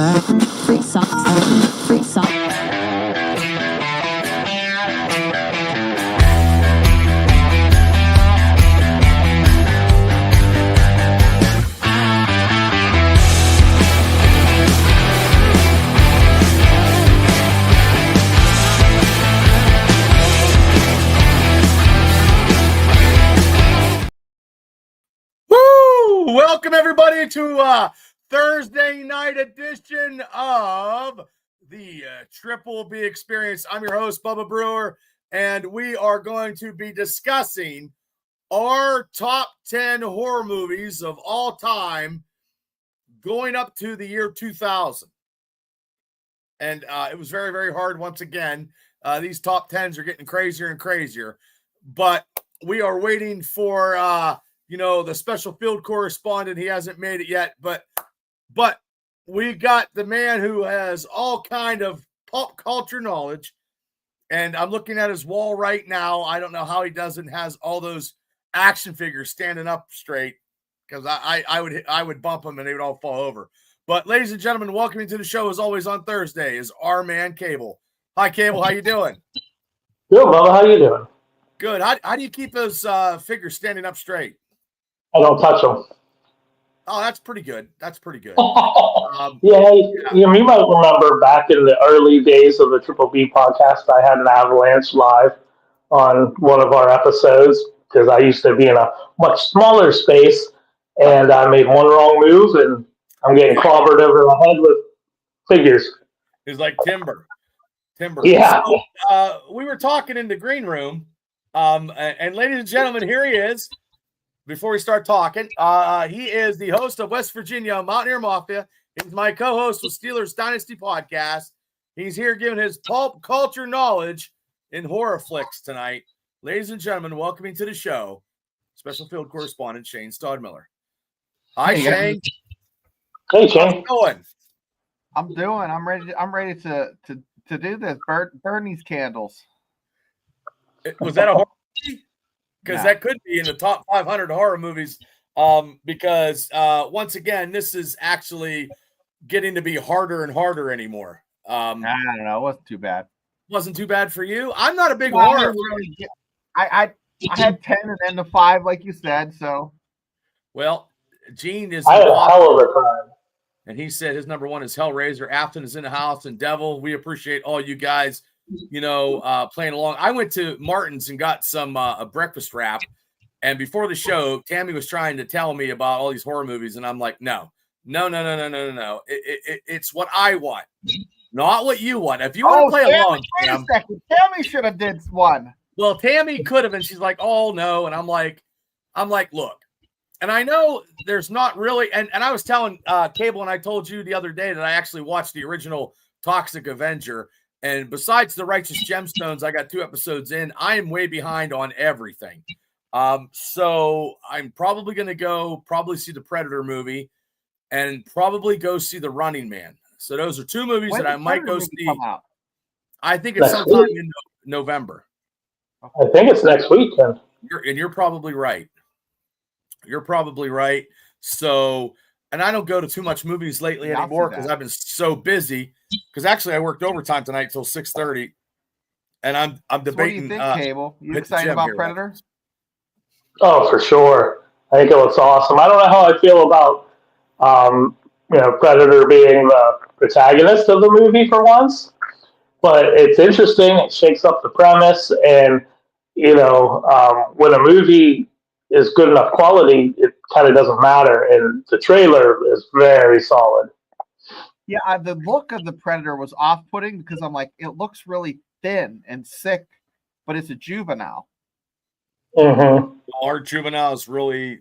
Free socks. Free socks. Welcome everybody to Thursday night edition of the Triple B Experience. I'm your host, Bubba Brewer, and we are going to be discussing our top 10 horror movies of all time going up to the year 2000. And it was very, very hard once again. These top 10s are getting crazier and crazier, but we are waiting for the special field correspondent. He hasn't made it yet, but we got the man who has all kind of pop culture knowledge, and I'm looking at his wall right now. I don't know how he doesn't has all those action figures standing up straight, because I would bump them and they would all fall over. But ladies and gentlemen, welcome to the show as always on Thursday is our man Cable. Hi Cable, how you doing? Good, Bubba. How you doing? Good. How do you keep those figures standing up straight? I don't touch them. Oh, that's pretty good. That's pretty good. You might remember back in the early days of the Triple B podcast, I had an avalanche live on one of our episodes because I used to be in a much smaller space, and I made one wrong move, and I'm getting clobbered over the head with figures. It's like timber. Yeah. So, we were talking in the green room, and ladies and gentlemen, here he is. Before we start talking, he is the host of West Virginia Mountaineer Mafia. He's my co-host with Steelers Dynasty Podcast. He's here giving his pulp culture knowledge in horror flicks tonight. Ladies and gentlemen, welcoming to the show, special field correspondent Shane Stodmiller. Hi, Shane. Hey, Shane. How's it going? I'm ready to do this. Burn these candles. Was that a horror movie? Because that could be in the top 500 horror movies. Because once again, this is actually getting to be harder and harder anymore. I don't know. It wasn't too bad. Wasn't too bad for you. I'm not a big horror. I had 10 and then the 5, like you said. So, well, Gene is. I had a hell of a time. And he said his number one is Hellraiser. Afton is in the house, and Devil. We appreciate all you guys, playing along. I went to Martin's and got some a breakfast wrap. And before the show, Tammy was trying to tell me about all these horror movies, and I'm like, no. It's what I want, not what you want. If you want to play along, wait a second. Tammy should have did one. Well, Tammy could have, and she's like, oh no, and I'm like, look, and I know there's not really, and I was telling Cable, and I told you the other day that I actually watched the original Toxic Avenger, and besides the Righteous Gemstones, I got 2 episodes in. I am way behind on everything. So I'm probably going to go see the Predator movie and probably go see The Running Man. So those are 2 movies that I might go see. I think it's sometime in November. I think it's next week, then. You're probably right. So, and I don't go to too much movies lately anymore because I've been so busy. Because actually I worked overtime tonight till 6:30. And I'm debating. What do you think, Cable? You excited about Predator? Oh, for sure. I think it looks awesome. I don't know how I feel about, Predator being the protagonist of the movie for once, but it's interesting. It shakes up the premise, and when a movie is good enough quality, it kind of doesn't matter. And the trailer is very solid. Yeah, the look of the Predator was off-putting because I'm like, it looks really thin and sick, but it's a juvenile. Mm-hmm. Our juvenile is really,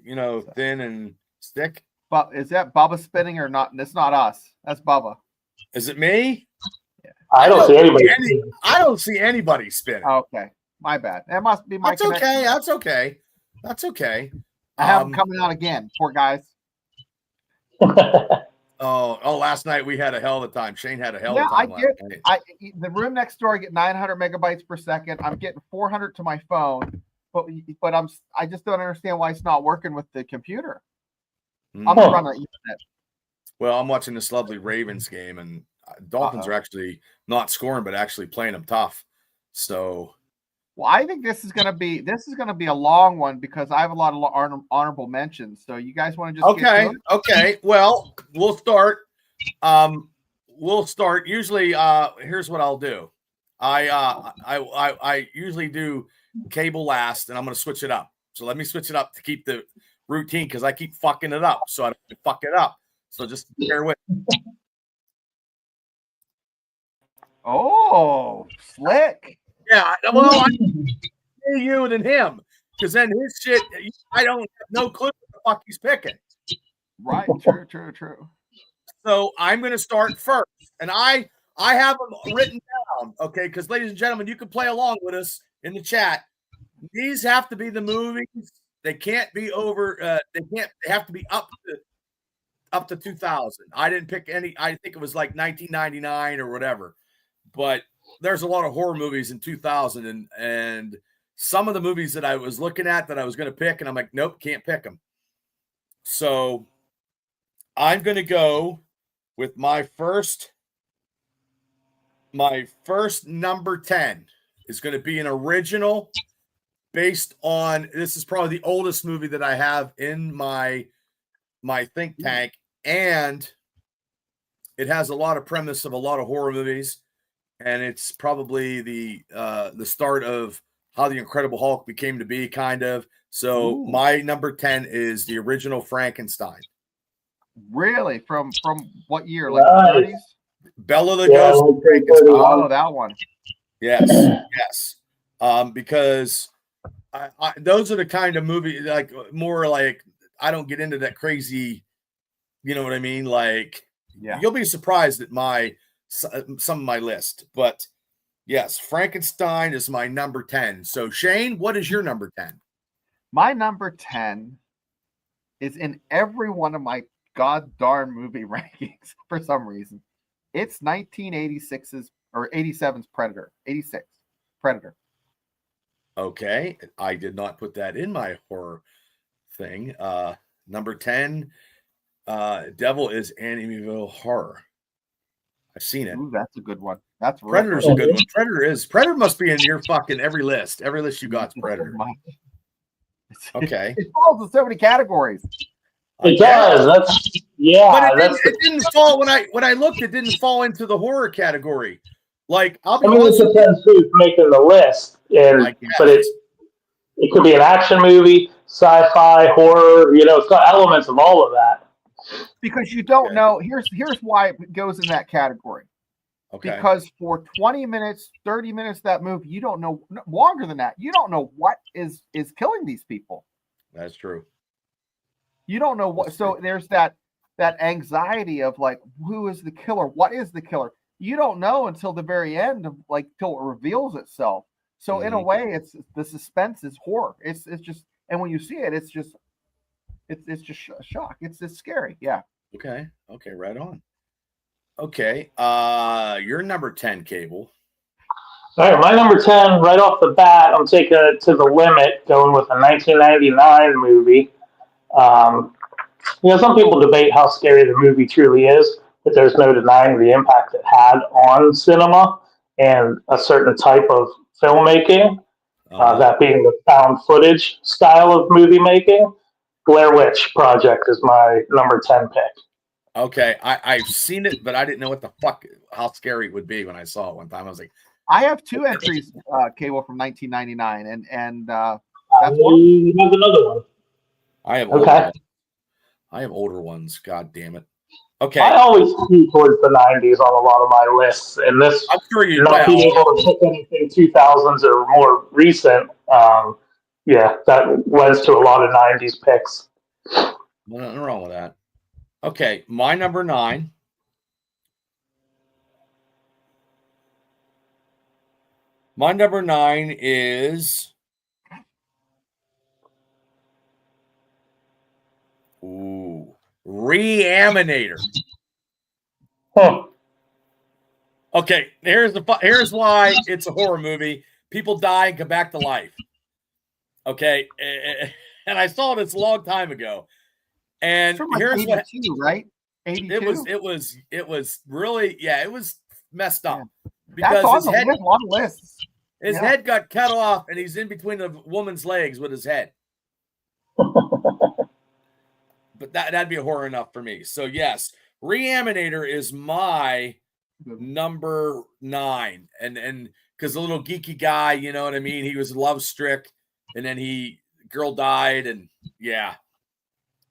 thin and thick. But is that Bubba spinning or not? It's not us. That's Bubba. Is it me? Yeah. I don't see anybody. I don't see anybody spinning. Okay, my bad. That must be my. That's okay. I have him coming out again. Poor guys. Oh! Last night we had a hell of a time. Shane had a hell of a time. The room next door, I get 900 megabytes per second. I'm getting 400 to my phone. But I just don't understand why it's not working with the computer. I'm running the internet. Well, I'm watching this lovely Ravens game, and Dolphins are actually not scoring, but actually playing them tough. So, well, I think this is gonna be a long one because I have a lot of honorable mentions. So you guys want to just get to it? Okay. Well, we'll start. Usually, here's what I'll do. I usually do cable last, and I'm going to switch it up. So let me switch it up to keep the routine because I keep fucking it up. So I don't fuck it up. So just bear with me. Oh, slick. Yeah. Well, no, I you than him because then his shit, I don't have no clue what the fuck he's picking. Right. True. So I'm going to start first, and I have them written down, okay? Because, ladies and gentlemen, you can play along with us in the chat. These have to be the movies. They can't be over. They have to be up to 2000. I didn't pick any. I think it was like 1999 or whatever. But there's a lot of horror movies in 2000, and some of the movies that I was looking at that I was going to pick, and I'm like, nope, can't pick them. So I'm going to go with my first number 10 is going to be an original based on, this is probably the oldest movie that I have in my think tank, and it has a lot of premise of a lot of horror movies, and it's probably the start of how the Incredible Hulk became to be, kind of. So my number 10 is the original Frankenstein. Really? From what year? Like the 30s? Bela Lugosi. Oh, that one. Yes. Because those are the kind of movies, like more like, I don't get into that crazy, you know what I mean? Like, you'll be surprised at some of my list. But yes, Frankenstein is my number 10. So Shane, what is your number 10? My number 10 is in every one of my god darn movie rankings for some reason. It's 1986's or 87's Predator. 86 Predator. Okay. I did not put that in my horror thing. Number 10, Devil is Amityville Horror. I've seen it. Ooh, that's a good one. That's Predator's a good one. Predator must be in your fucking every list. Every list you got's Predator. Okay. It falls in so many categories. It does. But it didn't fall when I looked. It didn't fall into the horror category. Like, I'll be honest. It depends who's making the list, but it could be an action movie, sci-fi, horror. It's got elements of all of that. Because you don't know. Here's why it goes in that category. Okay. Because for 20 minutes, 30 minutes, that movie, you don't know, longer than that, you don't know what is killing these people. That's true. You don't know what. So there's that anxiety of like, who is the killer? What is the killer? You don't know until the very end of like till it reveals itself. So in a way, it's the suspense is horror. It's just, and when you see it, it's just a shock. It's scary. Yeah. Okay. Right on. Okay. Your number 10, Cable. All right, my number 10, right off the bat, I'm taking it to the limit, going with a 1999 movie. Some people debate how scary the movie truly is, but there's no denying the impact it had on cinema and a certain type of filmmaking, that being the found footage style of movie making. Blair Witch Project is my number 10 pick. Okay, I've seen it, but I didn't know what the fuck, how scary it would be when I saw it one time. I was like, I have two entries, Cable, from 1999, and that's one. Have another one. I have older ones. God damn it. Okay. I always skew towards the 90s on a lot of my lists, and this, I'm sure you not being able to pick anything 2000s or more recent, that lends to a lot of 90s picks. Nothing wrong with that. Okay, my number 9. My number 9 is Reanimator. Huh. Okay, here's why it's a horror movie. People die and come back to life. Okay, and I saw this a long time ago. And here's what, right? 82. It was really, yeah, it was messed up That's because on his the head, list, a lot of lists. his head got cut off, and he's in between the woman's legs with his head. But that'd be a horror enough for me. So yes, Reanimator is my number 9, and because the little geeky guy, you know what I mean, he was love strick, and then girl died, and yeah,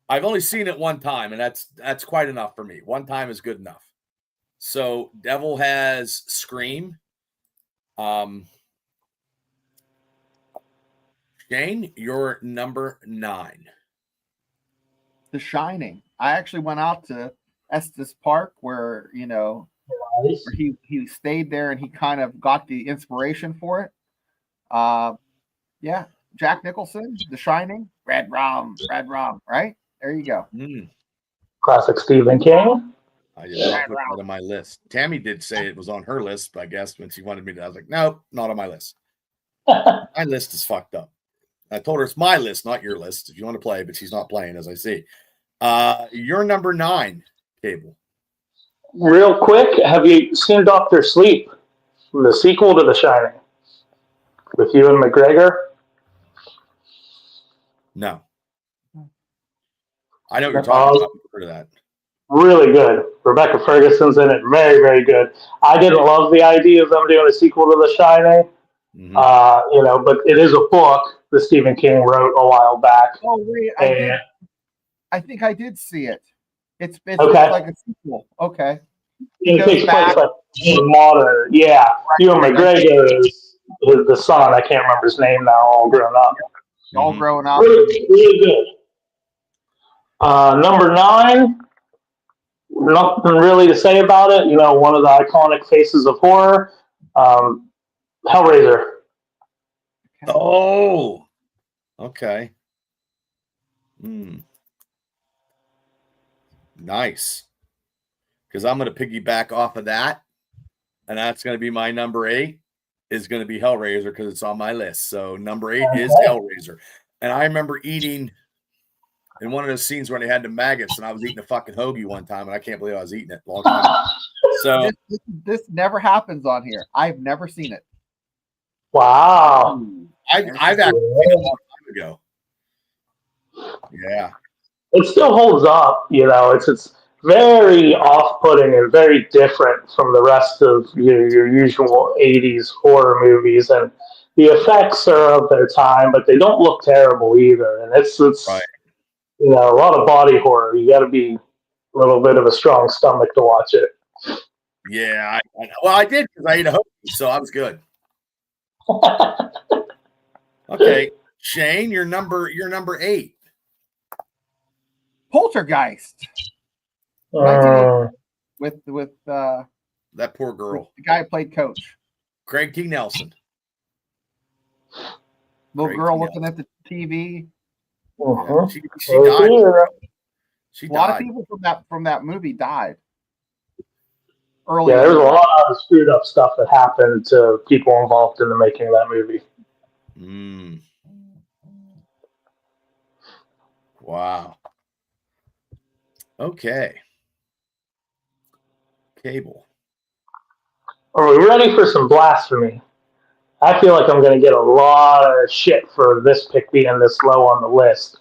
I've only seen it one time, and that's quite enough for me. One time is good enough. So Devil has Scream. Shane, you're number 9. The Shining. I actually went out to Estes Park where, where he stayed there and he kind of got the inspiration for it. Yeah, Jack Nicholson, The Shining, Red Rum, right? There you go. Classic Stephen King. I did not put that on my list. Tammy did say it was on her list, I guess, when she wanted me to. I was like, nope, not on my list. My list is fucked up. I told her it's my list, not your list, if you want to play, but she's not playing, as I see. You're number 9, Cable. Real quick, have you seen Dr. Sleep, the sequel to The Shining, with Ewan McGregor? No. I know what you're talking about. I've heard of that. Really good. Rebecca Ferguson's in it. Very, very good. I didn't love the idea of them doing a sequel to The Shining, but it is a book that Stephen King wrote a while back. Oh, wait, I think I did see it. It's okay. Like a sequel. Okay. It takes place like modern. Yeah. Ewan McGregor is the son. I can't remember his name now, all grown up. All grown up. Really, really good. Number 9, nothing really to say about it. One of the iconic faces of horror, Hellraiser. Oh, okay. Nice. Because I'm going to piggyback off of that, and that's going to be my number 8 is going to be Hellraiser because it's on my list. So number 8 is Hellraiser. And I remember eating in one of those scenes where they had the maggots, and I was eating a fucking hoagie one time, and I can't believe I was eating it a long time ago. So this never happens on here. I've never seen it. Wow. I've actually seen it a long time ago. Yeah. It still holds up, it's very off-putting and very different from the rest of your usual 80s horror movies, and the effects are of their time, but they don't look terrible either. And it's right. A lot of body horror. You got to be a little bit of a strong stomach to watch it. Yeah, I did because I ate a hoagie, so I was good. Okay, Shane, you're number 8. Poltergeist. With that poor girl. The guy who played Coach. Craig T. Nelson. Little girl looking at the TV. Uh-huh. She died. She died. A lot of people from that movie died. Early. Yeah, there's a lot of screwed up stuff that happened to people involved in the making of that movie. Wow. Okay. Cable. Are we ready for some blasphemy? I feel like I'm going to get a lot of shit for this pick being this low on the list.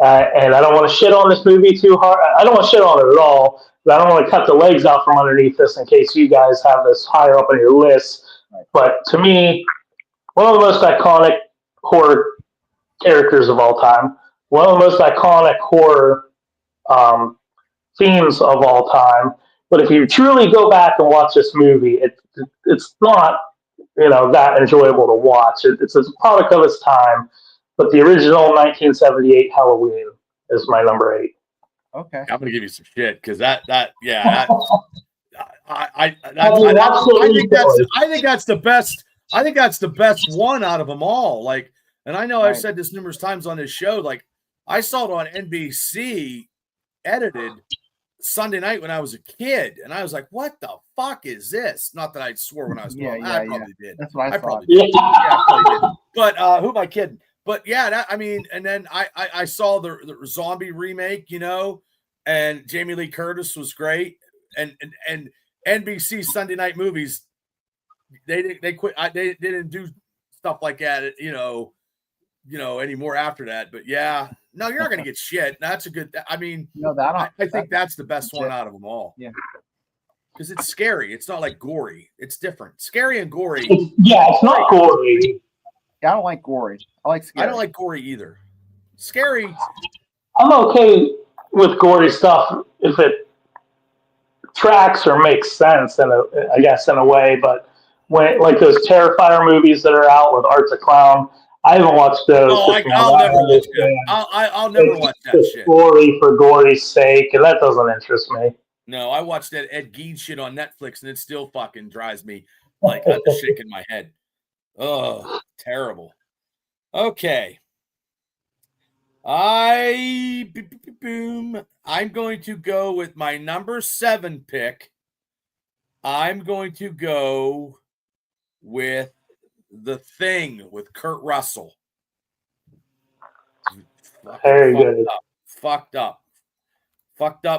And I don't want to shit on this movie too hard. I don't want to shit on it at all. But I don't want to cut the legs out from underneath this in case you guys have this higher up on your list. But to me, one of the most iconic horror characters of all time, one of the most iconic horror themes of all time. But if you truly go back and watch this movie, it's not that enjoyable to watch. It's a product of its time. But the original 1978 Halloween is my number 8. Okay, I'm gonna give you some shit because I think that's the best. I think that's the best one out of them all. Like, and I know I've said this numerous times on this show. Like, I saw it on NBC edited Sunday night when I was a kid, and I was like, "What the fuck is this?" Not that I swore when I was 12. I probably did. That's what I probably did. Yeah, I probably did. But who am I kidding? But yeah, and then I saw the zombie remake, and Jamie Lee Curtis was great, and NBC Sunday Night Movies, they quit. They didn't do stuff like that, anymore after that. But yeah, no, you're not gonna get shit. That's a good. I mean, I think that's the best one out of them all. Yeah, because it's scary. It's not like gory. It's different. Scary and gory. It's not gory. Yeah, I don't like gory. I like scary. I don't like gory either. Scary. I'm okay with gory stuff if it tracks or makes sense in a way. But when like those Terrifier movies that are out with Art the Clown, I haven't watched those. Oh, I'll never watch that. I'll never watch that shit. Gory for gory's sake, and that doesn't interest me. No, I watched that Ed Gein shit on Netflix, and it still fucking drives me like I'm just shaking my head. Oh, terrible. Okay. I'm going to go with my number 7 pick. I'm going to go with The Thing with Kurt Russell. Very good. Fucked up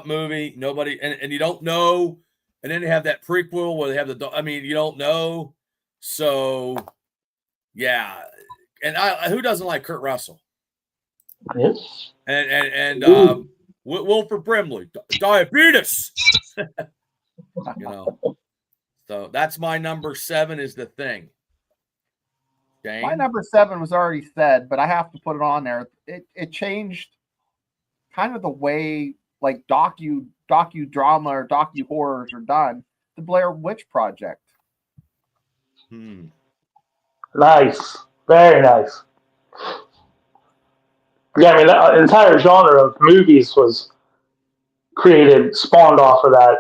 movie. Nobody, and you don't know. And then they have that prequel where they have you don't know. So, yeah. And who doesn't like Kurt Russell? Yes. And Wilford Brimley, diabetes. So that's my number 7 is The Thing. Dang. My number 7 was already said, but I have to put it on there. It changed kind of the way like docudrama or docu-horrors are done. The Blair Witch Project. Nice. Very nice. Yeah, I mean, the entire genre of movies was spawned off of that.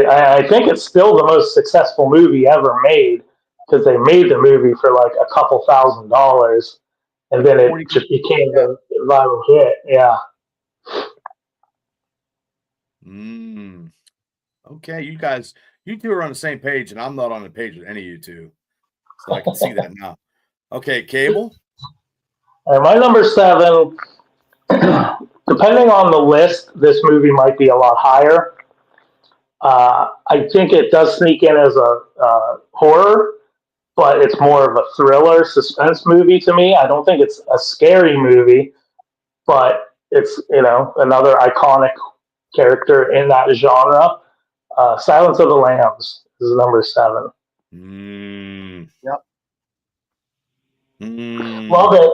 I think it's still the most successful movie ever made because they made the movie for like a couple $1,000s, and then it just became the viral hit. Yeah. Okay, you two are on the same page, and I'm not on the page with any of you two, so I can see that now. Okay, Cable. My number 7. Depending on the list, this movie might be a lot higher. I think it does sneak in as a horror, but it's more of a thriller, suspense movie to me. I don't think it's a scary movie, but it's another iconic character in that genre. Silence of the Lambs is number 7. Yep. Love it.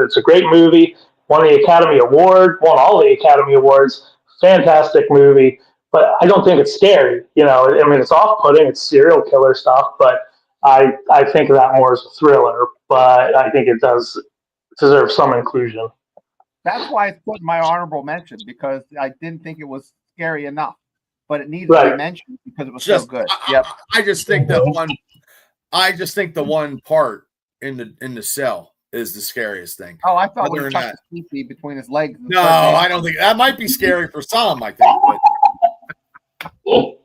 It's a great movie. Won the Academy Award. Won all the Academy Awards. Fantastic movie. But I don't think it's scary. It's off-putting. It's serial killer stuff. But I think of that more as a thriller. But I think it does deserve some inclusion. That's why it's put in my honorable mention, because I didn't think it was scary enough. But it needs to be mentioned because it was so good. I just think that one. I just think the one part in the cell is the scariest thing. Oh, I thought when he tucked his pee between his legs. No, I don't think that might be scary for some. I think, but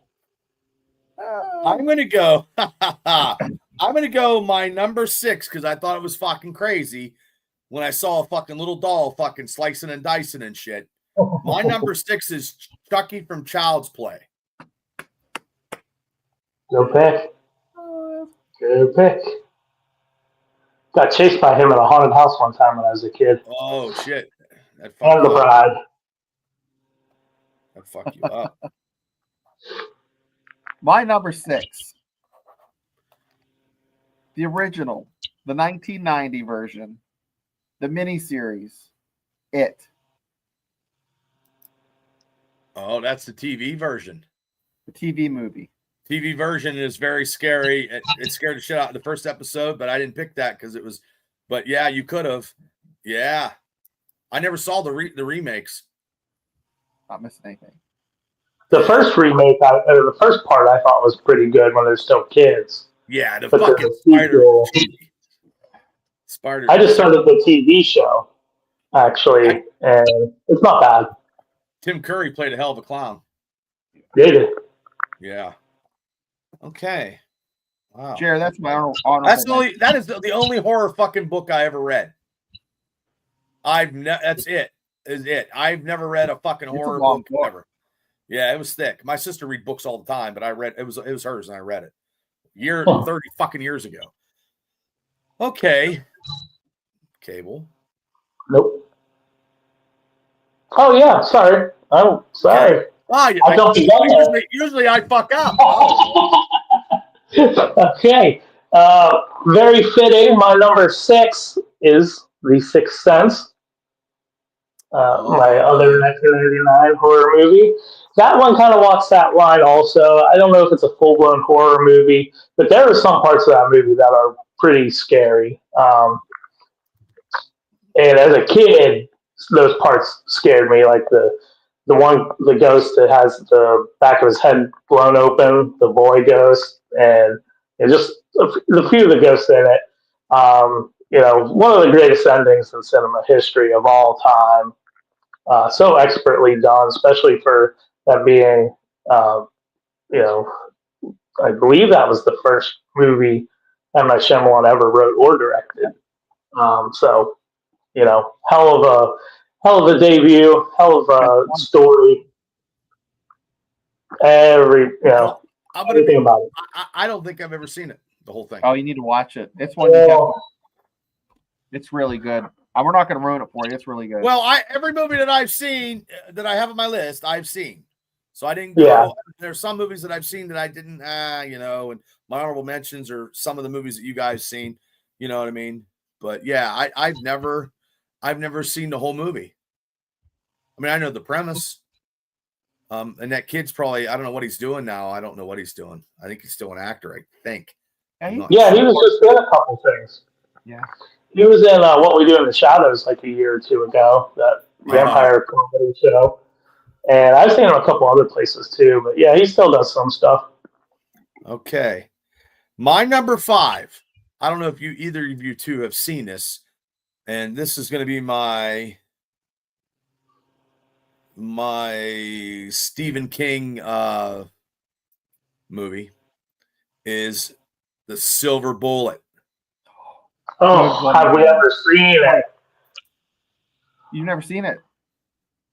I'm gonna go. I'm gonna go my number 6 because I thought it was fucking crazy when I saw a fucking little doll fucking slicing and dicing and shit. My number 6 is Chucky from Child's Play. Good pick. Good pick. Got chased by him at a haunted house one time when I was a kid. Oh shit! And the bride. That fucked you up. My number 6. The original, the 1990 version, the miniseries, It. Oh, that's the TV version. The TV movie. TV version is very scary. It scared the shit out of the first episode, but I didn't pick that because it was. But yeah, you could have. Yeah, I never saw the remakes. Not missing anything. The first remake, the first part, I thought was pretty good when they're still kids. Yeah, the fucking spider. I just started the TV show, actually, and it's not bad. Tim Curry played a hell of a clown. Did it? Yeah. Okay. Wow. Jared, that's my honor. That is the only horror fucking book I ever read. That's it. Is it? I've never read a fucking horror book ever. Yeah, it was thick. My sister read books all the time, but I read it was hers and I read it. 30 fucking years ago. Okay. Cable. Nope. Oh yeah, sorry. Oh, sorry. Okay. I don't forget usually I fuck up. Okay. Very fitting. My number 6 is The Sixth Sense. My other 1999 horror movie. That one kind of walks that line also. I don't know if it's a full-blown horror movie, but there are some parts of that movie that are pretty scary. And as a kid, those parts scared me, like the ghost that has the back of his head blown open, the boy ghost, and just the few of the ghosts in it. One of the greatest endings in cinema history of all time. So expertly done, especially for that being, you know, I believe that was the first movie M. Night Shyamalan ever wrote or directed. So, hell of a debut, hell of a story. Well, everything about it. I don't think I've ever seen it, the whole thing. Oh, you need to watch it. It's one you definitely. It's really good. We're not going to ruin it for you. It's really good. Well, every movie that I've seen that I have on my list, I've seen. So I didn't go. Yeah. There's some movies that I've seen that I didn't, and my honorable mentions are some of the movies that you guys seen. You know what I mean? But yeah, I've never seen the whole movie. I mean, I know the premise. And that kid's probably, I don't know what he's doing now. I don't know what he's doing. I think he's still an actor, I think. He was just in a couple things. Yeah. He was in What We Do in the Shadows like a year or two ago, that vampire comedy show. And I've seen him a couple other places too, but yeah, he still does some stuff. Okay. My number 5. I don't know if either of you two have seen this, and this is going to be my Stephen King movie, is The Silver Bullet. Oh, have we ever seen it? You've never seen it?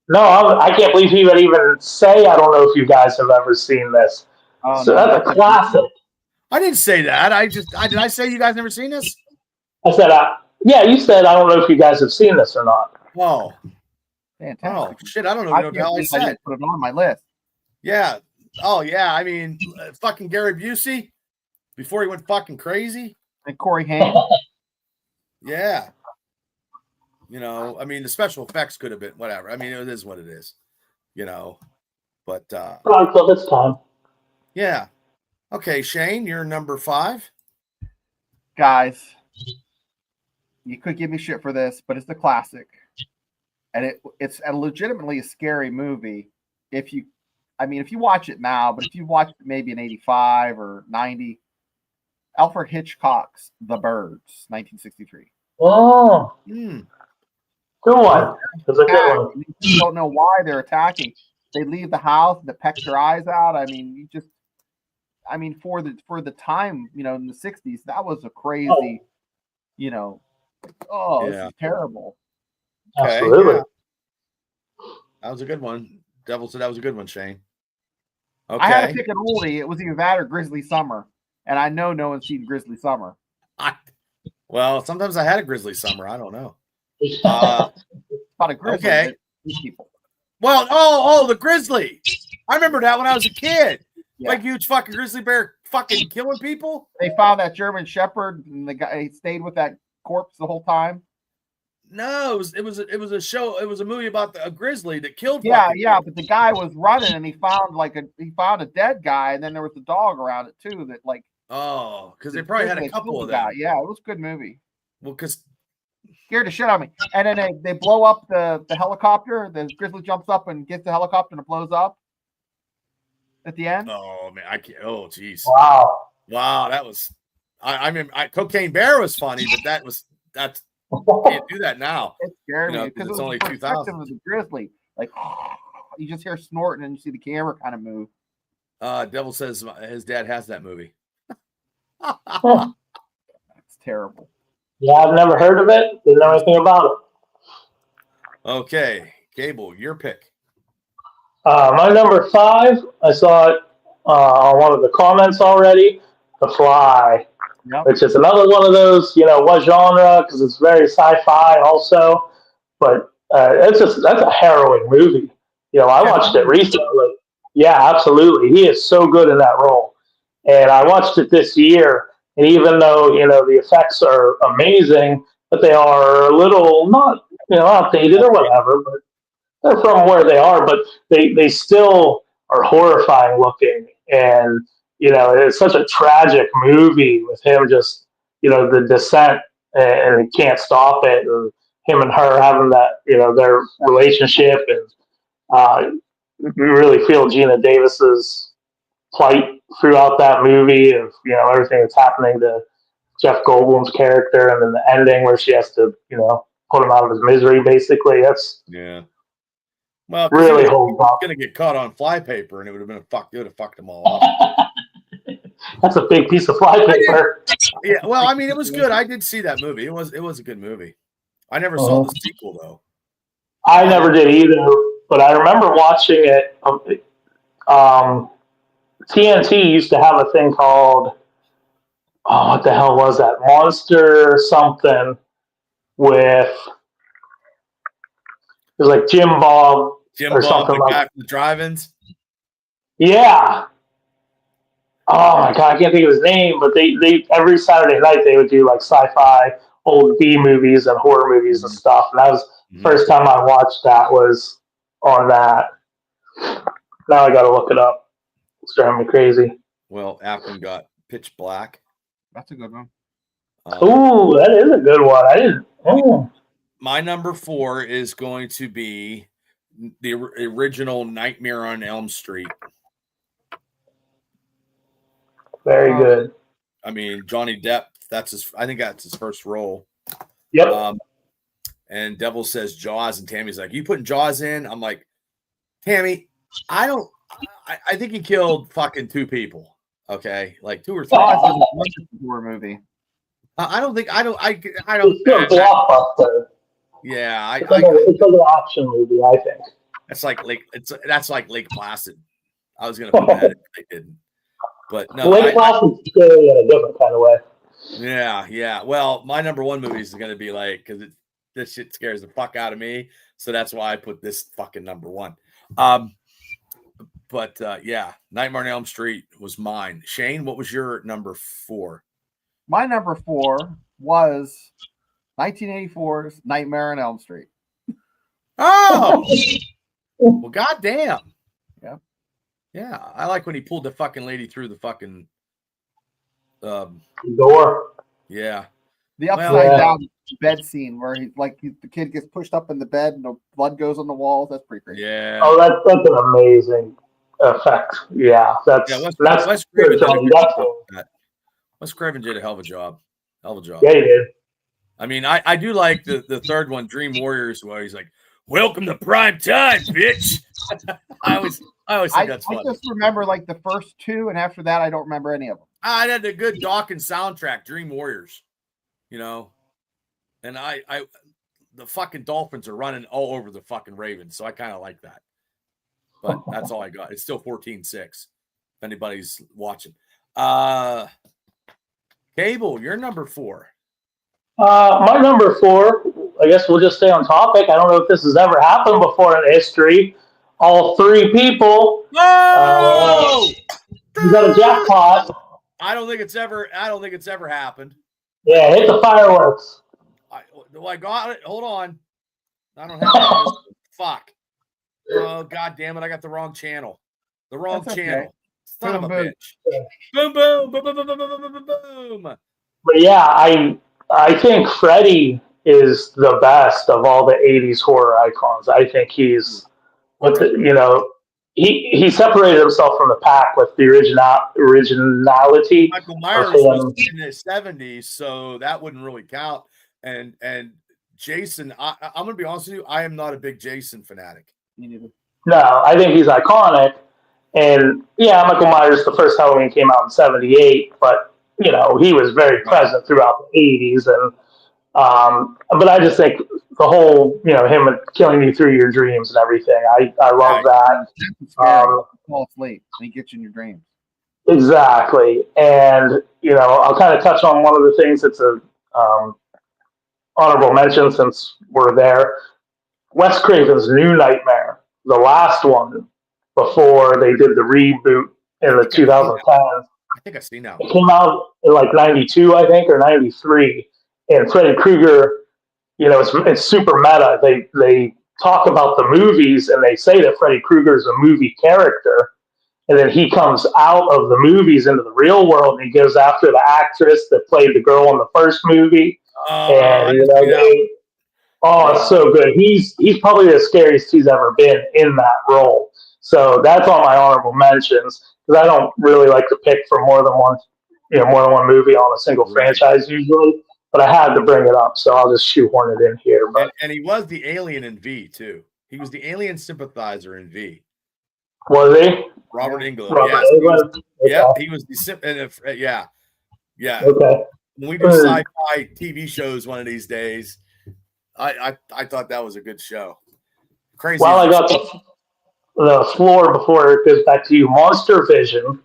No, I can't believe he would even say, I don't know if you guys have ever seen this. Oh, so no, that's a classic. I didn't say that. Did I say you guys never seen this? I said, yeah, you said, I don't know if you guys have seen this or not. Oh. Fantastic. Oh, shit. I don't know what the hell I said. I didn't put it on my list. Yeah. Oh, yeah. I mean, fucking Gary Busey before he went fucking crazy. And Corey Haim. Yeah. I mean, the special effects could have been whatever. I mean, it is what it is, but until this time. Yeah. Okay, Shane, you're number 5. Guys, you could give me shit for this, but it's the classic. And it's legitimately a scary movie if you watch it now, but if you watch it maybe in 85 or 90, Alfred Hitchcock's The Birds, 1963. Oh. Good one. That's a good one. You don't know why they're attacking. They leave the house and they peck their eyes out. I mean, for the time, in the 60s, that was a crazy, this is terrible. Okay, absolutely. Yeah. That was a good one. Devil said that was a good one, Shane. Okay. I had to pick an oldie. It was either that or Grizzly Summer. And I know no one's seen Grizzly Summer. Well, sometimes I had a Grizzly Summer. I don't know. About a grizzly. Okay. People. Well, the grizzly. I remember that when I was a kid. Yeah. Like huge fucking grizzly bear fucking killing people. They found that German Shepherd and the guy stayed with that corpse the whole time. No, it was a show. It was a movie about a grizzly that killed. Yeah, people. but the guy was running and he found a dead guy, and then there was a dog around it too. That because they probably had a couple of them. Yeah, it was a good movie. Well, because scared the shit out of me. And then they blow up the helicopter. The grizzly jumps up and gets the helicopter and it blows up at the end. Oh man, I can't. Oh jeez. Wow, that was. I mean, Cocaine Bear was funny, but that's. Can't do that now. It scared me because it's only 2000. Of the grizzly, like you just hear snorting and you see the camera kind of move. Devil says his dad has that movie. It's terrible. Yeah, I've never heard of it. Didn't know anything about it. Okay, Gable, your pick. My number 5, I saw it on one of the comments already. The Fly, Yep. which is another one of those, what genre? Because it's very sci-fi also. But that's a harrowing movie. I watched it recently. Yeah, absolutely. He is so good in that role. And I watched it this year, and even though the effects are amazing, but they are a little not outdated or whatever. But they're from where they are, but they still are horrifying looking. And it's such a tragic movie with him just the descent, and he can't stop it, and him and her having that their relationship, and you really feel Gina Davis's plight throughout that movie of everything that's happening to Jeff Goldblum's character, and then the ending where she has to put him out of his misery. Basically, that's Yeah. Well, really he holds was up. going to get caught on flypaper, and it would have been it would have fucked them all up. That's a big piece of flypaper. Yeah. Well, I mean, it was good. I did see that movie. It was a good movie. I never saw the sequel though. I never did either, but I remember watching it. TNT used to have a thing called, what the hell was that? Monster something with, it was like Jim Bob or something the like guy that. from the drive-ins. Yeah. Oh my god, I can't think of his name, but they every Saturday night they would do like sci-fi old B movies and horror movies and stuff. And that was the first time I watched that was on that. Now I gotta look it up. It's driving me crazy. Well, Afton got Pitch Black. That's a good one. Ooh, that is a good one. I didn't. My number 4 is going to be the original Nightmare on Elm Street. Very good. I mean, Johnny Depp. I think that's his first role. Yep. And Devil says Jaws, and Tammy's like, "You putting Jaws in?" I'm like, Tammy, I don't. I think he killed fucking 2 people. Okay, like 2 or 3. Jaws is a wonderful horror movie. I don't think I don't. It's still a blockbuster. Yeah, it's like an action movie. I think that's like Lake Placid. I was gonna put that, if they didn't. But no, Lake Placid's scary in a different kind of way. Yeah. Well, my number 1 movie is going to be like, because this shit scares the fuck out of me, so that's why I put this fucking number 1. But yeah, Nightmare on Elm Street was mine. Shane, what was your number 4? My number 4 was 1984's Nightmare on Elm Street. Oh, well, goddamn. Yeah. Yeah, I like when he pulled the fucking lady through the fucking door. Yeah. The upside down bed scene where the kid gets pushed up in the bed and the blood goes on the walls. That's pretty crazy. Yeah. Oh, that's an amazing effect. Yeah, Wes Craven did a hell of a job. Yeah, he did. I mean, I do like the third one, Dream Warriors, where he's like, "Welcome to prime time, bitch." I always think that's funny. I just remember like the first 2, and after that, I don't remember any of them. I had a good Dawkins soundtrack, Dream Warriors, and the fucking Dolphins are running all over the fucking Ravens, so I kind of like that. But that's all I got. It's still 14-6. If anybody's watching, Cable, you're number 4. My number 4, I guess we'll just stay on topic. I don't know if this has ever happened before in history. All 3 people. No! You got a jackpot. I don't think it's ever happened. Yeah, hit the fireworks. I got it. Hold on. I don't have it. Fuck. Oh, god damn it. I got the wrong channel. The wrong channel. Okay. Son of a Boom. bitch. Boom, boom, boom, boom, boom, boom, boom, boom, boom. But yeah, I think Freddy is the best of all the 80s horror icons. I think he's he separated himself from the pack with the originality. Michael Myers was in his 70s, so that wouldn't really count. And Jason, I'm gonna be honest with you, I am not a big Jason fanatic. Me neither. No, I think he's iconic. And yeah, Michael Myers, the first Halloween came out in 78, but he was very present throughout the 80s. And but I just think the whole, him killing you through your dreams and everything. I love that. That's scary. Fall asleep and he gets you in your dreams. Exactly. And, I'll kind of touch on one of the things that's a honorable mention since we're there. Wes Craven's New Nightmare, the last one before they did the reboot in the 2010s. I think I've seen that one. It came out in like 92, I think, or 93. And Freddy Krueger, it's super meta. They talk about the movies and they say that Freddy Krueger is a movie character. And then he comes out of the movies into the real world and he goes after the actress that played the girl in the first movie. It's so good. He's probably the scariest he's ever been in that role. So that's on my honorable mentions because I don't really like to pick for more than one movie on a single franchise usually. But I had to bring it up, so I'll just shoehorn it in here. But and he was the alien in V too. He was the alien sympathizer in V. Was he? Robert Englund. Englund? He was the yeah. Okay. When we do sci-fi TV shows one of these days, I thought that was a good show. Crazy. While I got the floor before it goes back to you, Monster Vision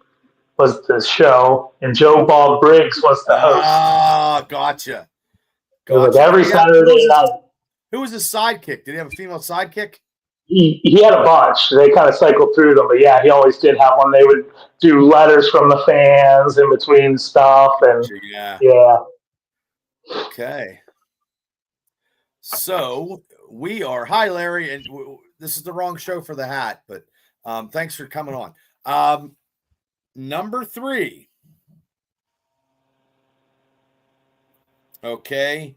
was the show, and Joe Bob Briggs was the host. Ah, gotcha. Like every Saturday night. Who was his sidekick? Did he have a female sidekick? He had a bunch. They kind of cycled through them, but yeah, he always did have one. They would do letters from the fans in between stuff, and yeah. Okay. So we are. Hi, Larry, and this is the wrong show for the hat, but thanks for coming on. Number 3. Okay,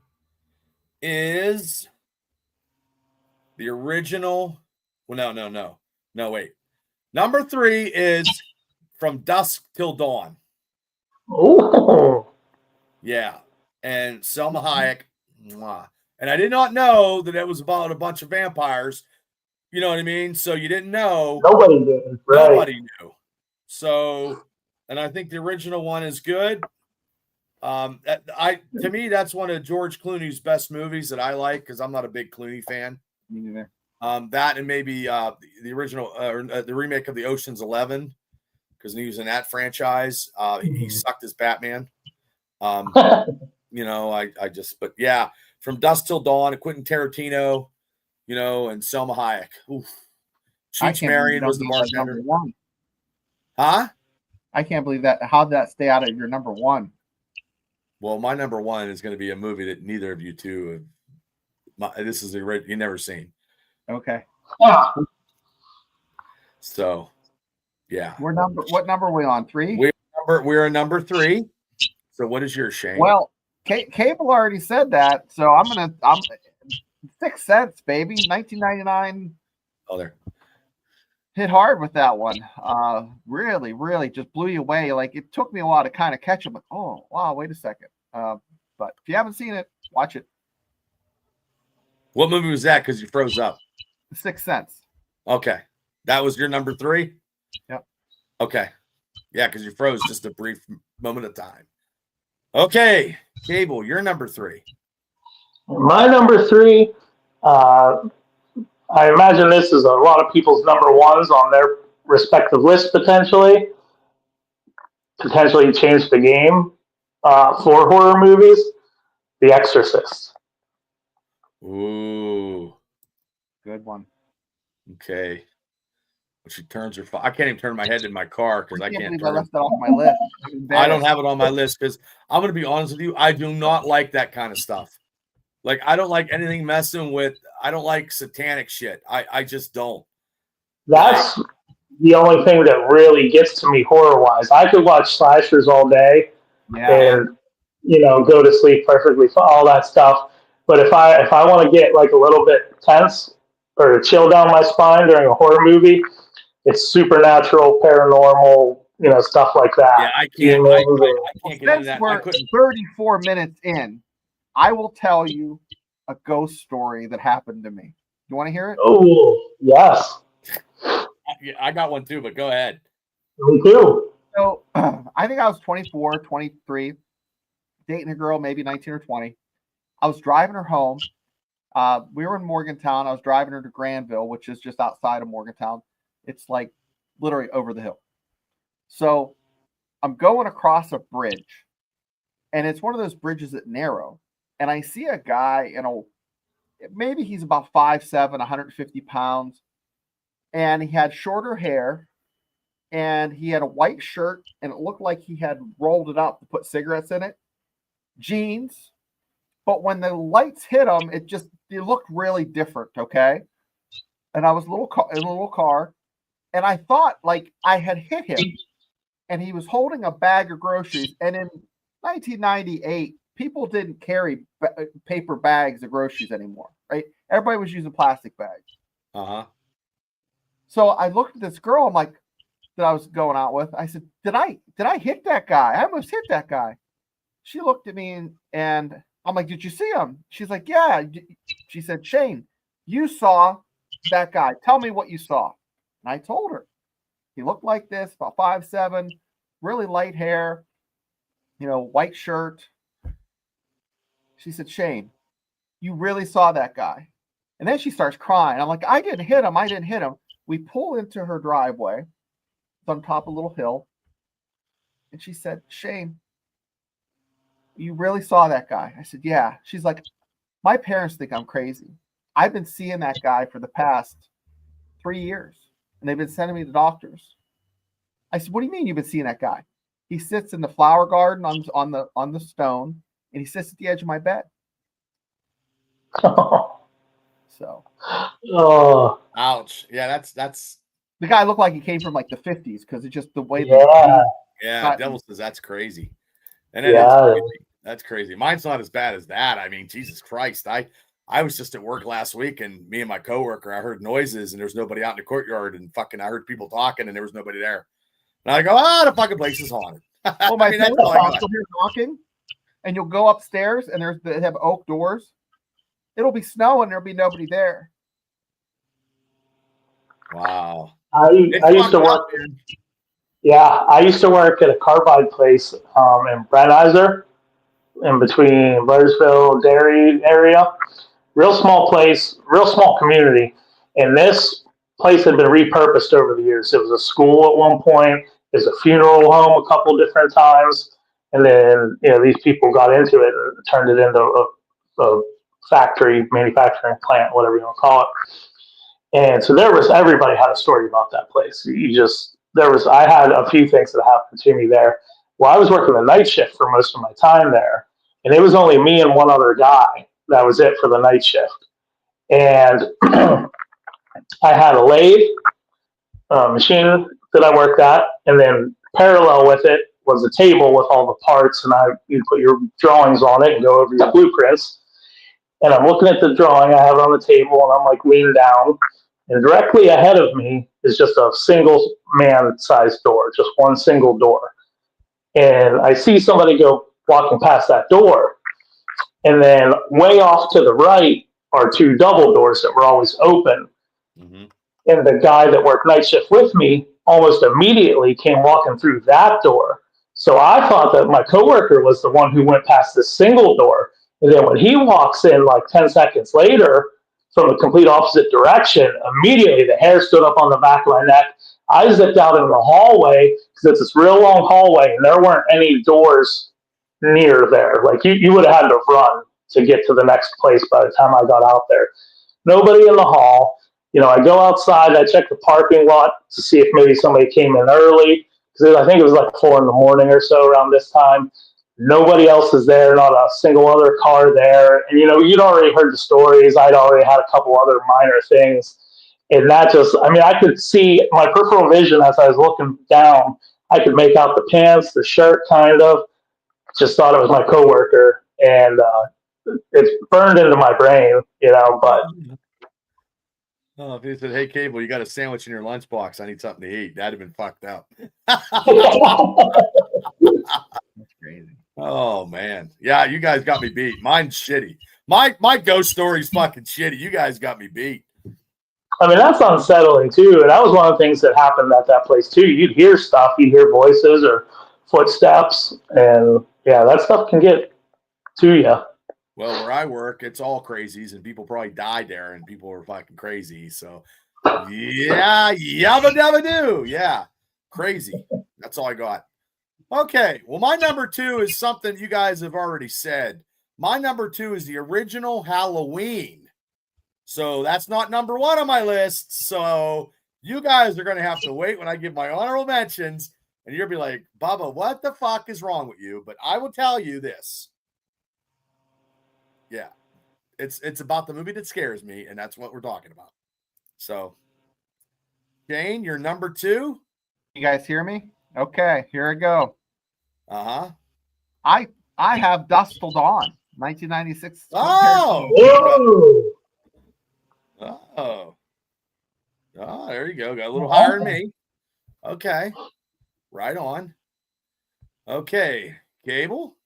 is the original. Well, no. Wait. Number 3 is From Dusk Till Dawn. Oh, yeah, and Selma Hayek. Mwah. And I did not know that it was about a bunch of vampires. You know what I mean? So you didn't know. Nobody did. Right. Nobody knew. So, and I think the original one is good. To me, that's one of George Clooney's best movies that I like because I'm not a big Clooney fan. Me neither. That and maybe the original the remake of the Ocean's 11 because he was in that franchise. He sucked as Batman. But yeah, From Dusk Till Dawn, Quentin Tarantino, and Selma Hayek. Oof. Cheech Marion was the bartender. Huh? I can't believe that. How'd that stay out of your number 1? Well, my number 1 is going to be a movie that neither of you two have. This is you've never seen. Okay. So, yeah. What number are we on? 3? We're number 3. So what is your Shane? Well, Cable already said that, so I'm 6 Cents, baby. 1999. Oh, there. Hit hard with that one. Really, really just blew you away. Like it took me a while to kind of catch him. Like, oh wow, wait a second. But if you haven't seen it, watch it. What movie was that? Because you froze up. 6 Cents. Okay, that was your number 3. Yep. Okay, yeah, because you froze just a brief moment of time. Okay, Cable, you're number 3. My number 3. I imagine this is a lot of people's number 1s on their respective list potentially. Potentially change the game for horror movies. The Exorcist. Ooh. Good one. Okay. She turns her. I can't even turn my head in my car because I can't turn. I left that off my list. I don't have it on my list because I'm going to be honest with you. I do not like that kind of stuff. Like, I don't like anything messing with. I don't like satanic shit. I just don't. That's the only thing that really gets to me horror-wise. I could watch slashers all day and, go to sleep perfectly, all that stuff. But if I want to get like a little bit tense or chill down my spine during a horror movie, it's supernatural, paranormal, stuff like that. Yeah, I can't. I can't get into that. We're 34 minutes in. I will tell you a ghost story that happened to me. You want to hear it? Oh, yes. Yeah, I got one too, but go ahead. Me too. So I think I was 24, 23, dating a girl, maybe 19 or 20. I was driving her home. We were in Morgantown. I was driving her to Granville, which is just outside of Morgantown. It's like literally over the hill. So I'm going across a bridge, and it's one of those bridges that narrow. And I see a guy, maybe he's about 5'7", 150 pounds, and he had shorter hair, and he had a white shirt, and it looked like he had rolled it up to put cigarettes in it, jeans. But when the lights hit him, it looked really different, okay? And I was in a little car, and I thought like I had hit him, and he was holding a bag of groceries. And in 1998, people didn't carry paper bags of groceries anymore, right? Everybody was using plastic bags. Uh-huh. So I looked at this girl, that I was going out with. I said, did I hit that guy? I almost hit that guy. She looked at me and I'm like, did you see him? She's like, yeah. She said, Shane, you saw that guy. Tell me what you saw. And I told her. He looked like this, about 5'7", really light hair, white shirt. She said, Shane, you really saw that guy. And then she starts crying. I'm like, I didn't hit him. We pull into her driveway. It's on top of a little hill. And she said, Shane, you really saw that guy? I said, yeah. She's like, my parents think I'm crazy. I've been seeing that guy for the past 3 years, and they've been sending me to doctors. I said, what do you mean you've been seeing that guy? He sits in the flower garden on the stone, and he sits at the edge of my bed. So. Oh. Ouch. Yeah, that's. The guy looked like he came from like the 50s because it's just the way. Yeah, Devil says that's crazy. And that's crazy. Mine's not as bad as that. I mean, Jesus Christ. I was just at work last week, and me and my coworker, I heard noises, and there's nobody out in the courtyard, and I heard people talking, and there was nobody there. And I go, the fucking place is haunted. Well, my parents also hear knocking, and you'll go upstairs, and they have oak doors. It'll be snowing, there'll be nobody there. Wow. I used to work. Yeah, I used to work at a carbide place in Brenizer, in between Blairsville, Derry area. Real small place, real small community. And this place had been repurposed over the years. It was a school at one point. It was a funeral home a couple different times. And then, these people got into it and turned it into a factory, manufacturing plant, whatever you want to call it. And so everybody had a story about that place. I had a few things that happened to me there. Well, I was working the night shift for most of my time there, and it was only me and one other guy. That was it for the night shift. And I had a lathe machine that I worked at, and then parallel with it was a table with all the parts, and you put your drawings on it and go over your blueprints. And I'm looking at the drawing I have on the table, and I'm like leaning down, and directly ahead of me is just a single man-sized door, just one single door. And I see somebody go walking past that door. And then way off to the right are two double doors that were always open. Mm-hmm. And the guy that worked night shift with me almost immediately came walking through that door. So I thought that my coworker was the one who went past the single door. And then when he walks in like 10 seconds later from the complete opposite direction, immediately the hair stood up on the back of my neck. I zipped out in the hallway because it's this real long hallway, and there weren't any doors near there. Like you would have had to run to get to the next place by the time I got out there. Nobody in the hall. I go outside, I check the parking lot to see if maybe somebody came in early, because I think it was like 4 a.m. or so around this time. Nobody else is there, not a single other car there. And, you'd already heard the stories. I'd already had a couple other minor things. And that I could see my peripheral vision as I was looking down. I could make out the pants, the shirt, kind of. Just thought it was my coworker. And it's burned into my brain, but. Oh, if he said, hey, Cable, you got a sandwich in your lunchbox. I need something to eat. That'd have been fucked up. That's crazy. Oh, man. Yeah, you guys got me beat. Mine's shitty. My ghost story's fucking shitty. You guys got me beat. I mean, that's unsettling, too. And that was one of the things that happened at that place, too. You'd hear stuff. You'd hear voices or footsteps. And, yeah, that stuff can get to you. Well, where I work, it's all crazies, and people probably died there, and people were fucking crazy. So, yeah, yabba dabba do. Yeah, crazy. That's all I got. Okay, well, my number 2 is something you guys have already said. My number 2 is the original Halloween. So that's not number 1 on my list. So you guys are going to have to wait when I give my honorable mentions, and you'll be like, Bubba, what the fuck is wrong with you? But I will tell you this. Yeah, it's about the movie that scares me, and that's what we're talking about. So, Jane, you're number 2. You guys hear me? Okay, here we go. Uh-huh. I have Dusk Till Dawn, 1996. Oh! Oh, there you go. Got a little higher than me. Okay. Right on. Okay. Gable?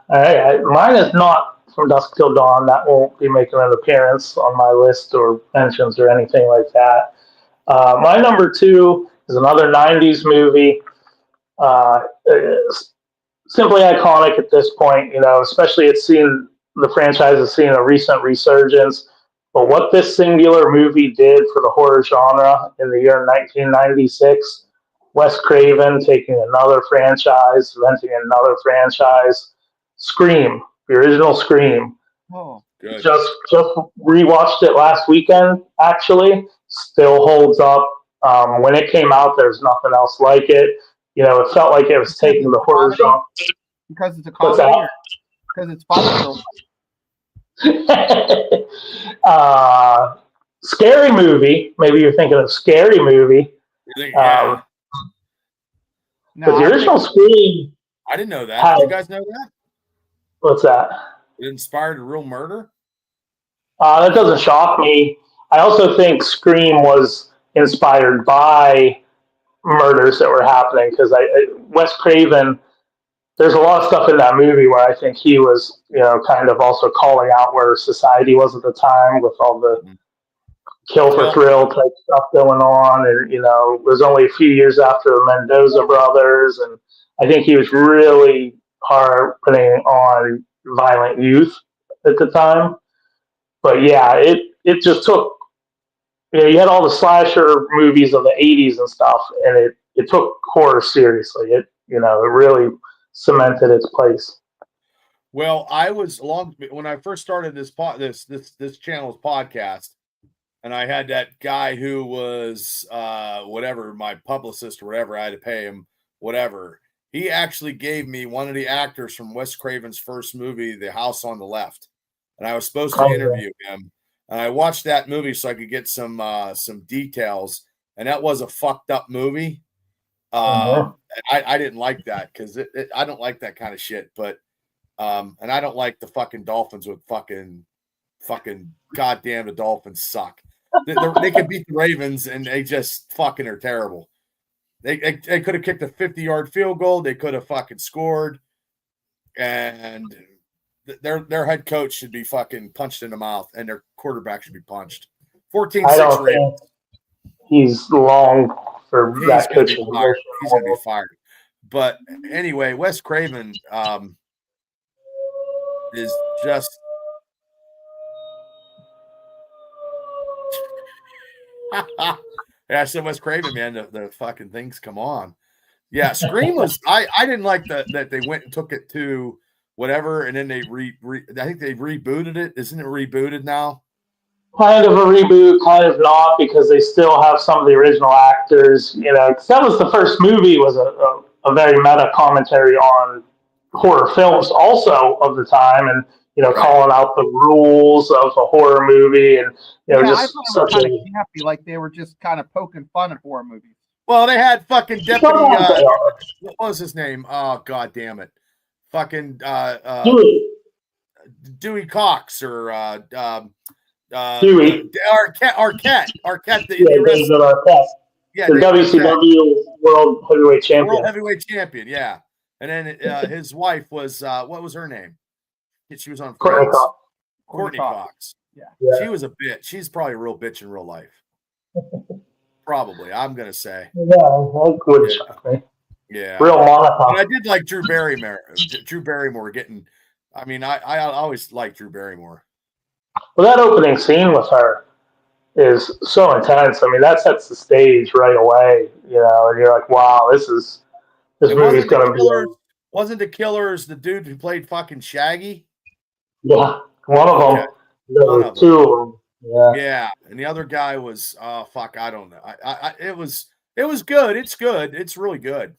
All right. Mine is not From Dusk Till Dawn. That won't be making an appearance on my list or mentions or anything like that. My number 2 is another 90s movie. Simply iconic at this point, especially the franchise has seen a recent resurgence. But what this singular movie did for the horror genre in the year 1996, Wes Craven taking another franchise, inventing another franchise, Scream, the original Scream. Oh, good. Just rewatched it last weekend. Actually, still holds up. When it came out, there's nothing else like it. It felt like it was taking the horror genre. Because it's a What's comedy, that? because it's funny. Scary movie. Maybe you're thinking of Scary Movie. Yeah. But the original Scream. I didn't know that. Did you guys know that? What's that? It inspired a real murder? That doesn't shock me. I also think Scream was inspired by murders that were happening because Wes Craven. There's a lot of stuff in that movie where I think he was, kind of also calling out where society was at the time with all the kill for thrill type stuff going on. And, it was only a few years after the Mendoza brothers. And I think he was really hard putting on violent youth at the time. But yeah, it just took, you had all the slasher movies of the 80s and stuff, and it took horror seriously. It really cemented its place. Well, I was when I first started this channel's podcast, and I had that guy who was whatever, my publicist or whatever. I had to pay him whatever. He actually gave me one of the actors from Wes Craven's first movie, The House on the Left, and I was supposed to interview him. And I watched that movie so I could get some details, and that was a fucked up movie. I didn't like that because I don't like that kind of shit. But and I don't like the fucking Dolphins with fucking goddamn, the Dolphins suck. They can beat the Ravens, and they just fucking are terrible. They could have kicked a 50-yard field goal. They could have fucking scored, and their head coach should be fucking punched in the mouth, and their quarterback should be punched. 14-6 Ravens. He's long for that coaching. He's going to be fired. But anyway, Wes Craven is just yeah, so Wes Craven, man, the fucking things come on. Yeah, Scream was I didn't like that they went and took it to whatever, and then they I think they rebooted it. Isn't it rebooted now? Kind of a reboot, kind of not, because they still have some of the original actors. That was the first movie, was a very meta commentary on horror films also of the time, and calling out the rules of a horror movie, and just such kind of happy, like they were just kind of poking fun at horror movies. Well, they had fucking deputy. What was his name? Oh, god damn it! Fucking Dewey Cox or Dewey. Arquette. Arquette. Yeah, the WCW World Heavyweight Champion. World Heavyweight Champion, yeah. And then his wife was what was her name? She was on Friends. Courtney Cox. Yeah. She was a bitch. She's probably a real bitch in real life. Probably, I'm gonna say. Yeah. Yeah. Real monotone. But I did like Drew Barrymore getting I mean, I always liked Drew Barrymore. Well, that opening scene with her is so intense. I mean, that sets the stage right away, you know, and you're like, wow, this It movie's going to be wasn't the killers the dude who played fucking Shaggy? yeah, one of Okay, them. There one were of them. two of them. Yeah. Yeah, and the other guy was fuck, I don't know. It was good. It's good. It's really good.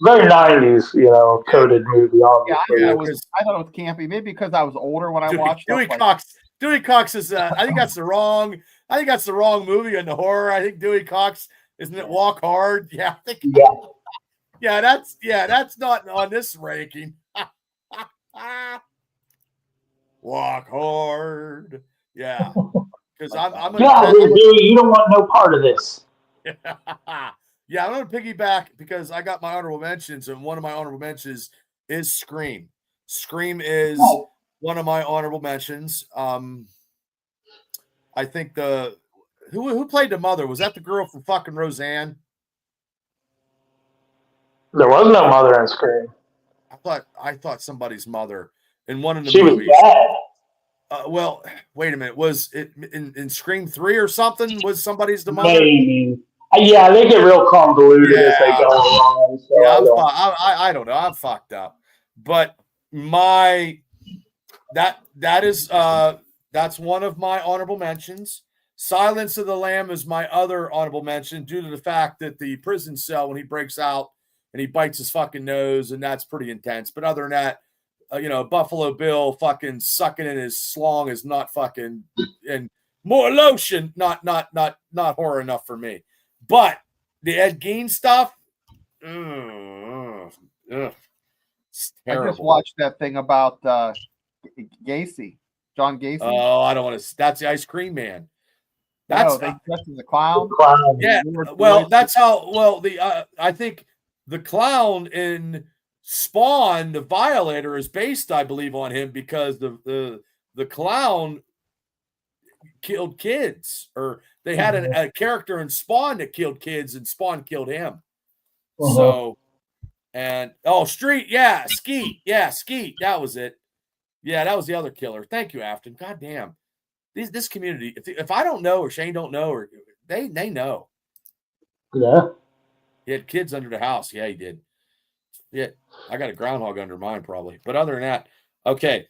Very 90s, you know, Yeah, coded movie, Yeah, obviously. yeah, I thought it was campy. Maybe because I was older when I watched Dewey stuff like Cox. Dewey Cox is. I think that's the wrong. I think that's the wrong movie in the horror. I think Dewey Cox isn't it Walk Hard? Yeah, I think. Yeah. That's not on this ranking. Walk Hard. Yeah, because I'm gonna. Yeah, Dewey, you don't want no part of this. Yeah, I'm gonna piggyback because I got my honorable mentions, and one of my honorable mentions is Scream. Scream is one of my honorable mentions. I think who played the mother? Was that the girl from fucking Roseanne? There was no mother in Scream. I thought somebody's mother in one of the She was movies. dead. Well, wait a minute. Was it in Scream 3 or something? Was somebody's the mother? Maybe. Yeah, they get real convoluted as they go along. So Yeah, I don't know. I'm fucked up. But that's one of my honorable mentions. Silence of the Lamb is my other honorable mention due to the fact that the prison cell, when he breaks out and he bites his fucking nose, and that's pretty intense. But other than that, Buffalo Bill fucking sucking in his slong is not fucking, and more lotion, not horror enough for me. But the Ed Gein stuff, it's terrible. I just watched that thing about Gacy, John Gacy. Oh, I don't want to. That's the Ice Cream Man. That's they dressed as a clown. Yeah. Well, that's how. Well, I think the clown in Spawn, the Violator, is based, I believe, on him because the clown killed kids, or they had a character in Spawn that killed kids, and Spawn killed him. So, and Street, yeah, Skeet, that was it. Yeah, that was the other killer. Thank you, Afton. God damn. This community, if I don't know or Shane don't know, or they know. Yeah. He had kids under the house. Yeah, he did. Yeah, I got a groundhog under mine probably. But other than that, okay.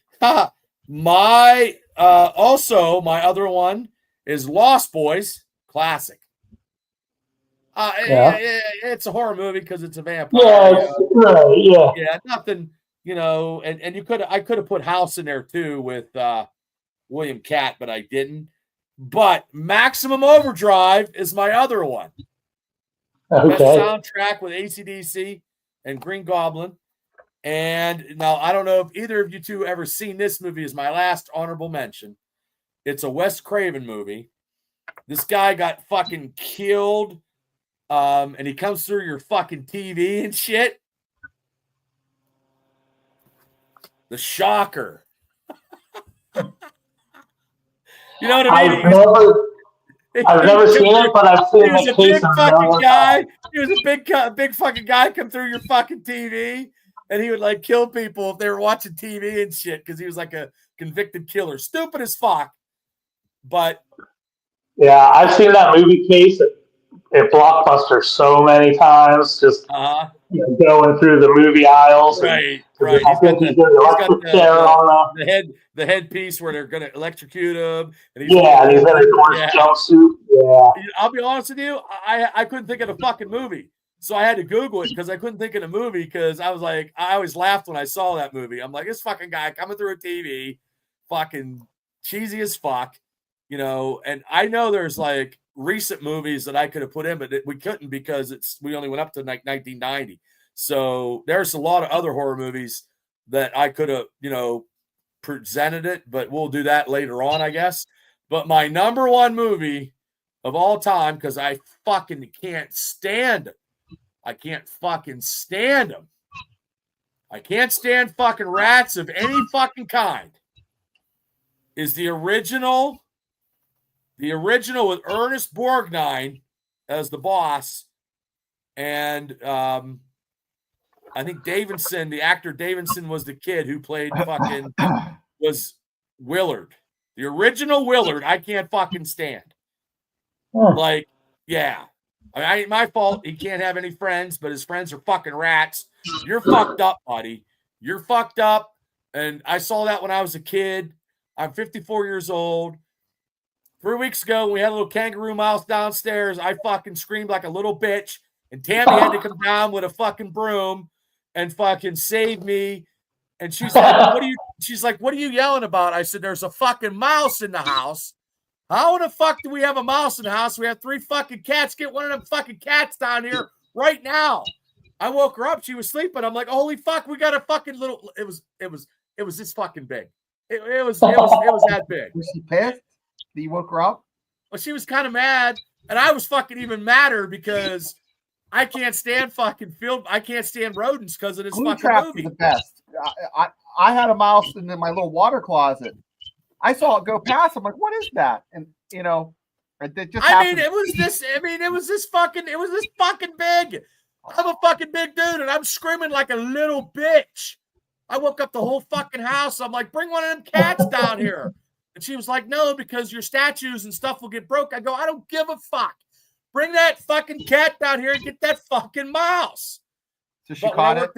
My other one is Lost Boys, classic. It's a horror movie because it's a vampire. Yeah, Yeah, nothing, and I could have put House in there too with William Catt, but I didn't. But Maximum Overdrive is my other one. Okay. Best soundtrack with AC/DC and Green Goblin. And now I don't know if either of you two ever seen this movie as my last honorable mention. It's a Wes Craven movie. This guy got fucking killed, and he comes through your fucking TV and shit. The Shocker. You know what I mean? I've never seen it, but I've seen the case of fucking guy. He was a big fucking guy come through your fucking TV, and he would like kill people if they were watching TV and shit because he was like a convicted killer. Stupid as fuck. But yeah, I've seen that movie case at Blockbuster so many times, just going through the movie aisles. Right. I think he's doing electric chair on the headpiece where they're going to electrocute him. And he's in a orange jumpsuit. Yeah. I'll be honest with you, I couldn't think of the fucking movie. So I had to Google it because I couldn't think of the movie because I was like, I always laughed when I saw that movie. I'm like, this fucking guy coming through a TV, fucking cheesy as fuck, and I know there's like recent movies that I could have put in, but we couldn't because we only went up to like 1990. So there's a lot of other horror movies that I could have, presented it, but we'll do that later on, I guess. But my number one movie of all time, because I fucking can't stand it. I can't fucking stand them. I can't stand fucking rats of any fucking kind. Is the original with Ernest Borgnine as the boss, and I think Davidson, the actor Davidson, was the kid who played fucking was Willard, the original Willard. I can't fucking stand. Like, yeah, I mean, ain't my fault. He can't have any friends, but his friends are fucking rats. You're fucked up, buddy. You're fucked up. And I saw that when I was a kid. I'm 54 years old. 3 weeks ago, we had a little kangaroo mouse downstairs. I fucking screamed like a little bitch. And Tammy had to come down with a fucking broom and fucking save me. And she's like, what are you yelling about? I said, there's a fucking mouse in the house. How the fuck do we have a mouse in the house? We have 3 fucking cats. Get one of them fucking cats down here right now. I woke her up. She was sleeping. I'm like, holy fuck, we got a fucking little. It was this fucking big. It was that big. Was she pissed that you woke her up? Well, she was kind of mad, and I was fucking even madder because I can't stand fucking I can't stand rodents because of this Glue fucking traps movie. are the best. I had a mouse in my little water closet. I saw it go past. I'm like, what is that? And it just happened. It was this fucking big. I'm a fucking big dude, and I'm screaming like a little bitch. I woke up the whole fucking house. I'm like, bring one of them cats down here. And she was like, no, because your statues and stuff will get broke. I go, I don't give a fuck. Bring that fucking cat down here and get that fucking mouse. So she caught it.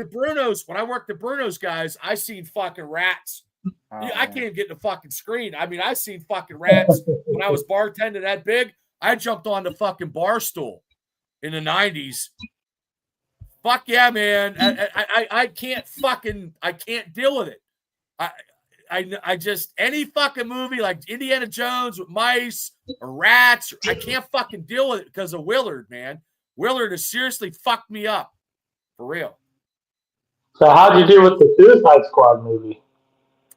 When I worked at Bruno's, guys, I seen fucking rats. I can't get in the fucking screen. I mean, I seen fucking rats when I was bartending that big. I jumped on the fucking bar stool in the 90s. Fuck yeah, man. I can't deal with it. I just, any fucking movie like Indiana Jones with mice or rats, I can't fucking deal with it because of Willard, man. Willard has seriously fucked me up. For real. So how'd you do with the Suicide Squad movie?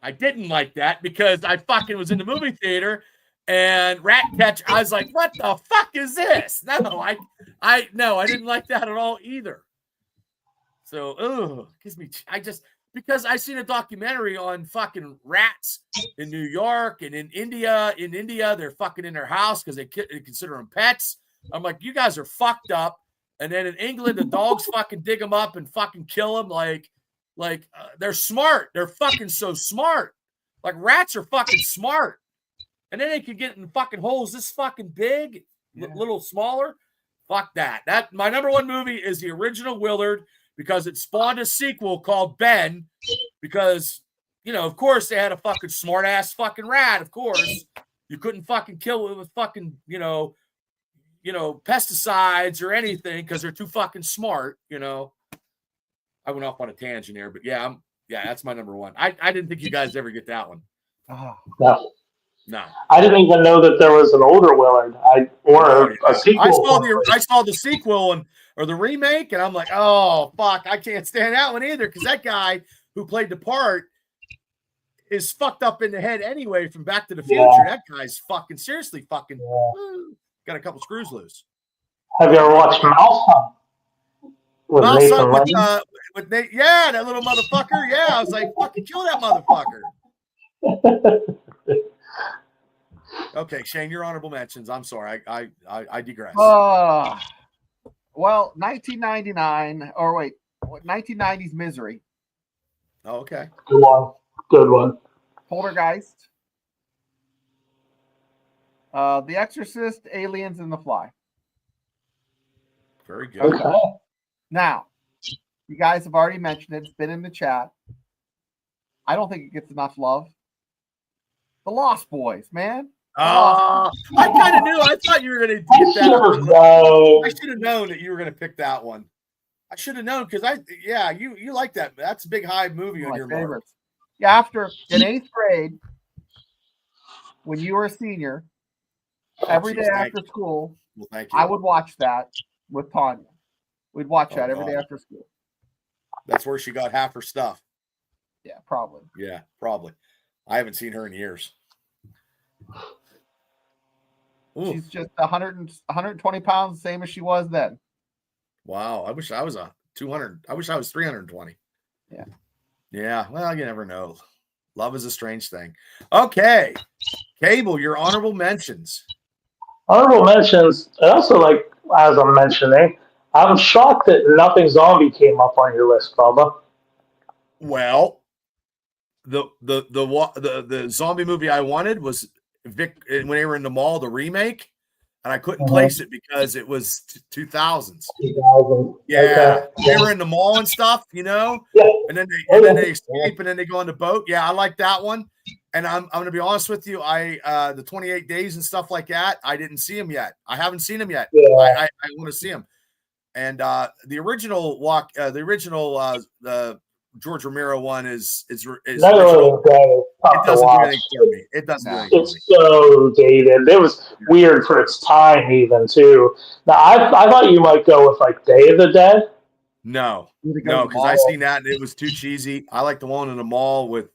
I didn't like that because I fucking was in the movie theater and Rat Catch. I was like, what the fuck is this? No, I didn't like that at all either. So, because I seen a documentary on fucking rats in New York and in India. In India, they're fucking in their house because they consider them pets. I'm like, you guys are fucked up. And then in England, the dogs fucking dig them up and fucking kill them. Like they're smart. They're fucking so smart. Like rats are fucking smart. And then they can get in fucking holes this fucking big, little smaller. Fuck that. My number one movie is the original Willard because it spawned a sequel called Ben because, of course they had a fucking smart ass fucking rat. Of course you couldn't fucking kill it with fucking, pesticides or anything because they're too fucking smart, I went off on a tangent here, but that's my number one. I didn't think you guys ever get that one. No. I didn't even know that there was an older Willard a sequel. I saw the sequel or the remake, and I'm like, oh fuck, I can't stand that one either because that guy who played the part is fucked up in the head anyway from Back to the Future. Yeah. That guy's fucking seriously fucking got a couple screws loose. Have you ever watched Mouse Hunt? With Nate, that little motherfucker. Yeah, I was like, fucking kill that motherfucker. Okay, Shane, your honorable mentions. I'm sorry, I digress. Well, 1999, or wait, 1990s Misery. Oh, okay. Good one. Poltergeist. The Exorcist, Aliens, and The Fly. Very good. Okay. Now, you guys have already mentioned it. It's been in the chat. I don't think it gets enough love. The Lost Boys, man. I kind of knew. I thought you were going to get that. I should have known that you were going to pick that one. I should have known because you like that. That's a big high movie on your favorites. Yeah, in 8th grade, when you were a senior, every day after school, I would watch that with Tanya. We'd watch that every day after school. That's where she got half her stuff. Yeah, probably. Yeah, probably. I haven't seen her in years. Ooh. She's just 120 pounds, same as she was then. Wow. I wish I was 200. I wish I was 320. Yeah. Yeah. Well, you never know. Love is a strange thing. Okay. Cable, your honorable mentions. Honorable mentions. I also like, as I'm mentioning, I'm shocked that Nothing Zombie came up on your list, Bubba. Well, the zombie movie I wanted was Vic when they were in the mall, the remake, and I couldn't place it because it was 2000s. 2000. Yeah, Okay. they were in the mall and stuff, you know, Yeah. and then they escape and then they go on the boat. Yeah, I like that one. And I'm going to be honest with you, the 28 days and stuff like that, I didn't see him yet. I haven't seen him yet. Yeah. I want to see him. And the original George Romero one is original. It doesn't do anything for me. It doesn't do anything for me. It's so dated. It was weird for its time, even too. Now, I thought you might go with like Day of the Dead. No, because I seen that and it was too cheesy. I like the one in the mall with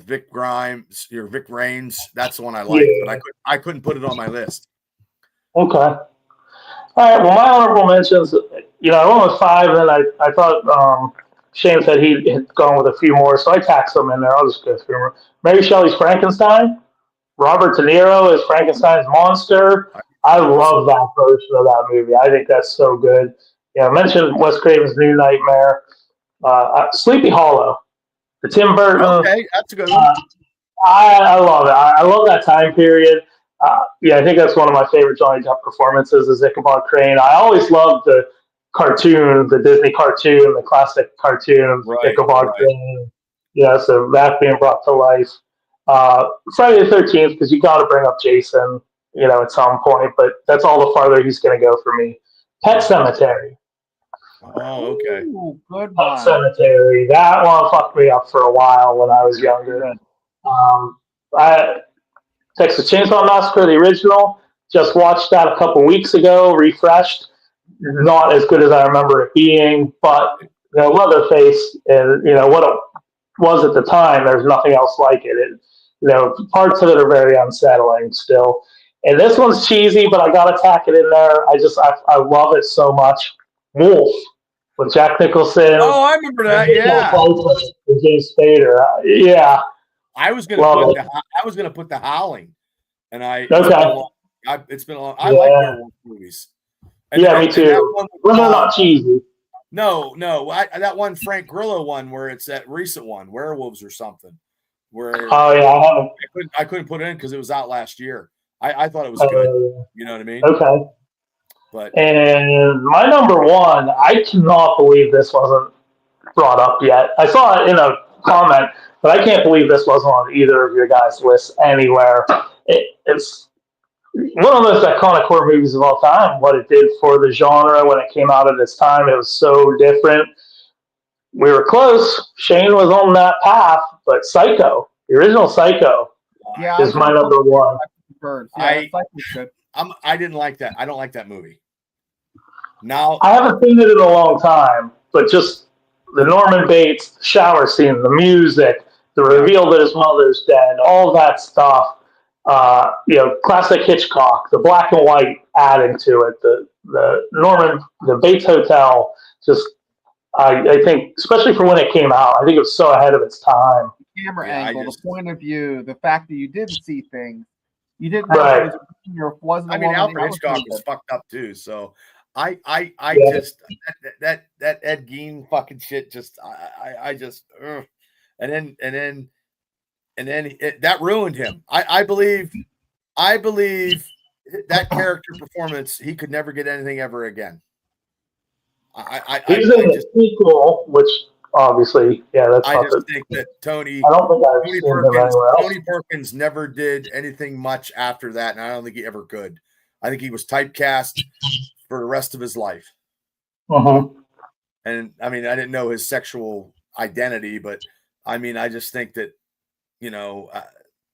Vic Grimes or Vic Raines. That's the one I liked, but I couldn't put it on my list. Okay. All right. Well, my honorable mentions. I went with 5, and I thought Shane said he had gone with a few more, so I taxed them in there. I'll just go through them. Mary Shelley's Frankenstein. Robert De Niro as Frankenstein's monster. I love that version of that movie. I think that's so good. I mentioned Wes Craven's New Nightmare. Sleepy Hollow. The Tim Burton. Okay, that's a good one. I love it. I love that time period. I think that's one of my favorite Johnny Depp performances is Ichabod Crane. I always loved the cartoon, the Disney cartoon, the classic cartoon of Ichabod Crane. So that being brought to life. Friday the 13th, because you got to bring up Jason, at some point, but that's all the farther he's going to go for me. Pet Cemetery. Oh, okay. Ooh, good Pet one. Cemetery. That one fucked me up for a while when I was younger. Texas Chainsaw Massacre, the original, just watched that a couple weeks ago, refreshed. Not as good as I remember it being, but Leatherface and what it was at the time, there's nothing else like it. Parts of it are very unsettling still. And this one's cheesy, but I gotta tack it in there. I love it so much. Wolf with Jack Nicholson. Oh, I remember that. Yeah. And James Spader. Yeah. I was gonna put the Howling, and it's been a long. I like werewolf movies. Me too. Well, they're not cheesy. No, that one Frank Grillo one where it's that recent one, Werewolves or something. Where I couldn't put it in because it was out last year. I thought it was good. You know what I mean? Okay. And my number 1, I cannot believe this wasn't brought up yet. I saw it in a comment, but I can't believe this wasn't on either of your guys' lists anywhere. It's one of the most iconic horror movies of all time. What it did for the genre when it came out at its time, it was so different. We were close. Shane was on that path, but Psycho, the original Psycho, is my number 1. I didn't like that. I don't like that movie. Now I haven't seen it in a long time, but just the Norman Bates shower scene, the music, the reveal that his mother's dead, all that stuff. Classic Hitchcock, the black and white adding to it, the Bates Hotel. Just, I think, especially for when it came out, I think it was so ahead of its time. Camera angle, the point of view, the fact that you did see things, you didn't know it wasn't. I mean, Alfred Hitchcock was fucked up too, so. Just that Ed Gein fucking shit. Just I just and then that ruined him. I believe that character performance. He could never get anything ever again. He's in the sequel, which obviously, that's. I just think that Tony Perkins never did anything much after that, and I don't think he ever could. I think he was typecast for the rest of his life. And I mean, I didn't know his sexual identity, but I mean, I just think that,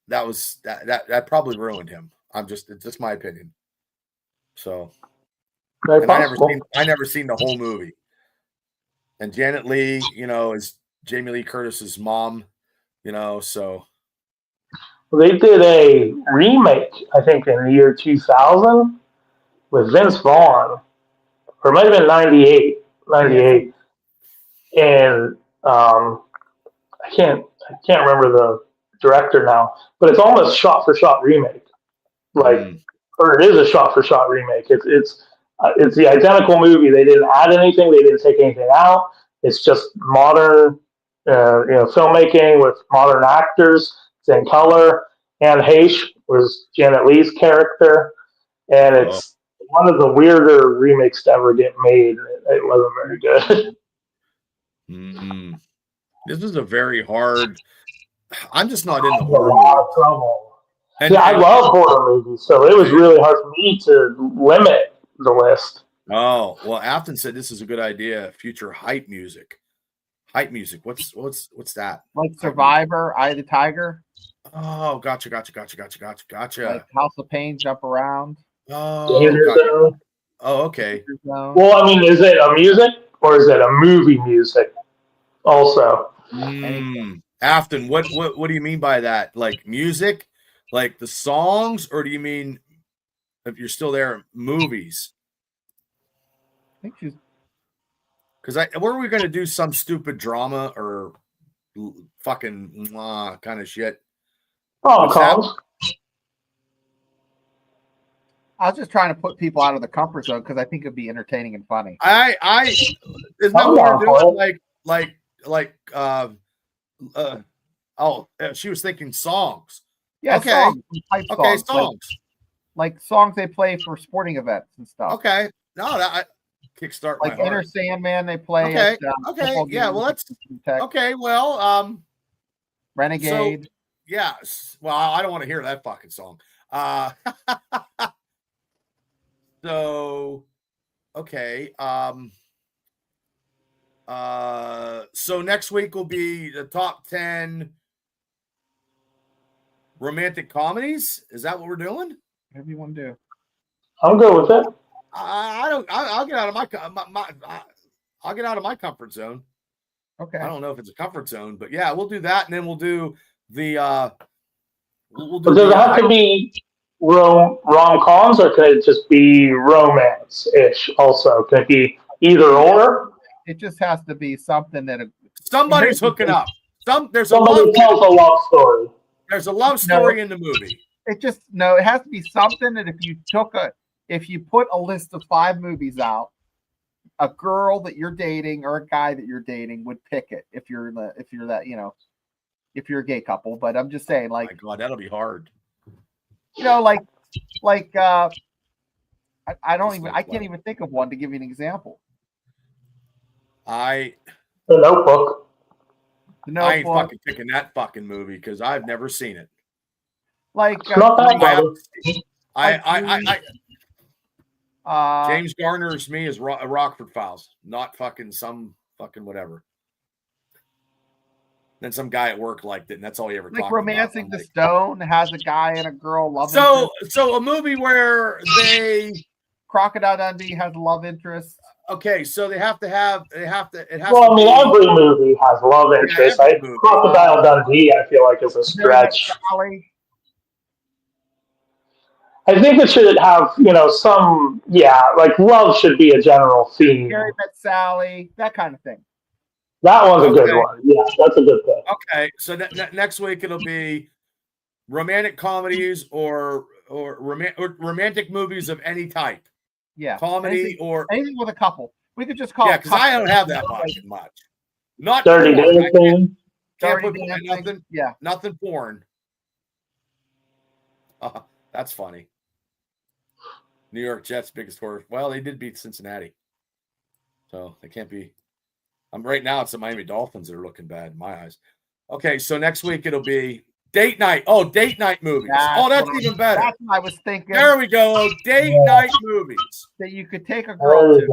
that probably ruined him. It's just my opinion. So, and I never seen the whole movie. And Janet Leigh, is Jamie Lee Curtis's mom, so. They did a remake, I think, in the year 2000 with Vince Vaughn, or it might have been 98. And I can't remember the director now, but it's almost shot for shot remake. Or it is a shot for shot remake. It's It's the identical movie. They didn't add anything. They didn't take anything out. It's just modern, filmmaking with modern actors. It's in color. Anne Heche was Janet Leigh's character, and it's one of the weirder remakes to ever get made. It wasn't very good. Mm-hmm. This is a very hard. I'm just not into A horror lot movies. of trouble. And, I love horror movies, so it was really hard for me to limit the list. Oh, well, Afton said this is a good idea. Future hype music. Hype music. What's that? Like Survivor, Eye of the Tiger. Oh, gotcha. Like House of Pain, Jump Around. Oh, okay. Well, I mean, is it a music or is it a movie music also? Afton, what do you mean by that? Like music? Like the songs? Or do you mean, if you're still there, movies? I think she's. Because were we going to do some stupid drama or fucking kind of shit? Rom-coms. I was just trying to put people out of the comfort zone because I think it'd be entertaining and funny. Isn't that what we're doing? She was thinking songs. Yeah, okay. Songs, songs. Like songs they play for sporting events and stuff. Okay. No, that kickstart like my Enter heart. Sandman they play. Okay. At, Yeah. Well, that's okay. Well, Renegade. So, yeah. Well, I don't want to hear that fucking song. So, okay. So next week will be the top 10 romantic comedies. Is that what we're doing? Whatever you want to do. I'm good with it. I'll get out of I'll get out of my comfort zone. Okay. I don't know if it's a comfort zone, but yeah, we'll do that, and then we'll do the. Does it have to be rom-coms, or can it just be romance-ish? Also, can it be either or? It just has to be something that somebody's hooking up. Somebody tells a love story. There's a love story in the movie. It has to be something that if you put a list of 5 movies out, a girl that you're dating or a guy that you're dating would pick it if you're a gay couple. But I'm just saying, like, oh my God, that'll be hard. I can't even think of one to give you an example. The Notebook. I ain't fucking picking that fucking movie because I've never seen it. Like James Garner's Me is Rockford Files, not fucking some fucking whatever. Then some guy at work liked it, and that's all he ever talked about. Romancing the Stone has a guy and a girl love interest. So a movie where Crocodile Dundee has love interest. Okay, so it has to. Well, I mean, every movie has love interest. Crocodile Dundee, I feel like, is a stretch. I think it should have, some, like love should be a general theme. Carrie Met Sally, that kind of thing. That one's a good one. Yeah, that's a good thing. Okay, so next week it'll be romantic comedies or romantic movies of any type. Yeah, comedy or anything with a couple. We could just call it. Yeah, because I don't have that much. Not Dirty Dancing. Can't put nothing. Yeah, nothing porn. That's funny. New York Jets biggest horror. Well, they did beat Cincinnati, so they can't be. Right now. It's the Miami Dolphins that are looking bad in my eyes. Okay, so next week it'll be date night. Oh, date night movies. That's even better. That's what I was thinking. There we go. Date night movies that you could take a girl to.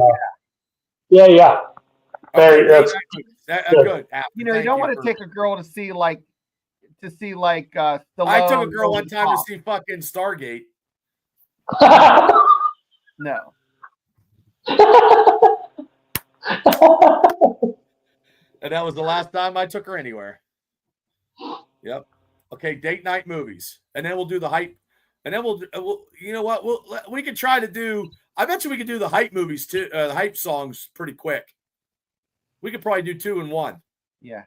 Yeah. Okay, that's good. You don't want to take a girl to see like Stallone. I took a girl one time to see fucking Stargate. No. And that was the last time I took her anywhere. Yep. Okay, date night movies, and then we'll do the hype, and then we'll you know what? We can try to do. I bet you we could do the hype movies too, the hype songs pretty quick. We could probably do 2 in 1. Yeah.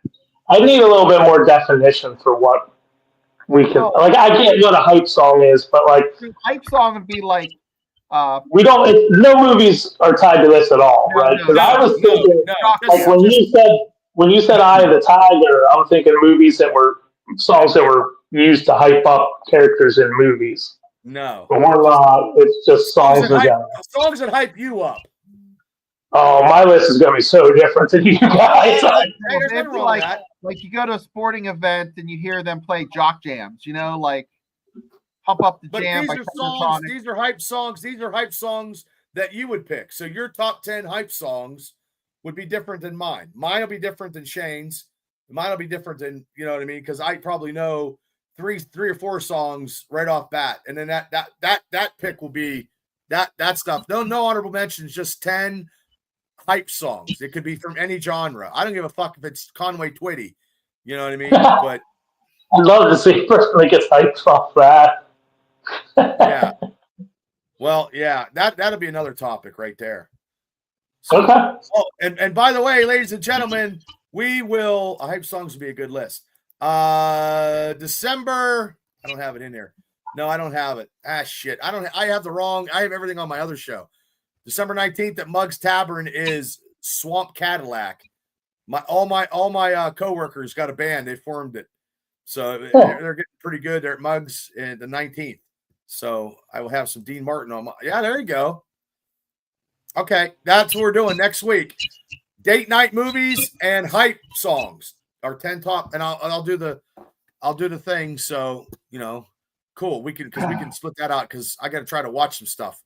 I need a little bit more definition for what we can. I can't know what a hype song is, but like hype song would be like We don't. No movies are tied to this at all, right? Because I was thinking, like when you said "Eye of the Tiger," I'm thinking movies that were songs that were used to hype up characters in movies. No, but we're not. It's just songs together. Songs that hype you up. Oh, my list is going to be so different than you guys. Like you go to a sporting event and you hear them play jock jams, like Pump Up the Jam. These are songs. These are hype songs. These are hype songs that you would pick. So your top 10 hype songs would be different than mine. Mine will be different than Shane's. Mine will be different than, you know what I mean? Because I probably know three or four songs right off bat, and then that pick will be that stuff. No honorable mentions. Just 10 hype songs. It could be from any genre. I don't give a fuck if it's Conway Twitty. You know what I mean? But I'd love to see a person that gets hyped off that. Yeah. Well, yeah, that'll be another topic right there. So, okay. Oh, and by the way, ladies and gentlemen, we will hype songs would be a good list. December, I don't have it in here. No, I don't have it. Shit. I have everything on my other show. December 19th at Muggs Tavern is Swamp Cadillac. All my coworkers got a band. They formed it. So they're getting pretty good. They're at Muggs in the 19th. So I will have some Dean Martin on my. Yeah, there you go. Okay, that's what we're doing next week. Date night movies and hype songs are 10 top, and I'll do the thing. So cool. We can split that out because I got to try to watch some stuff.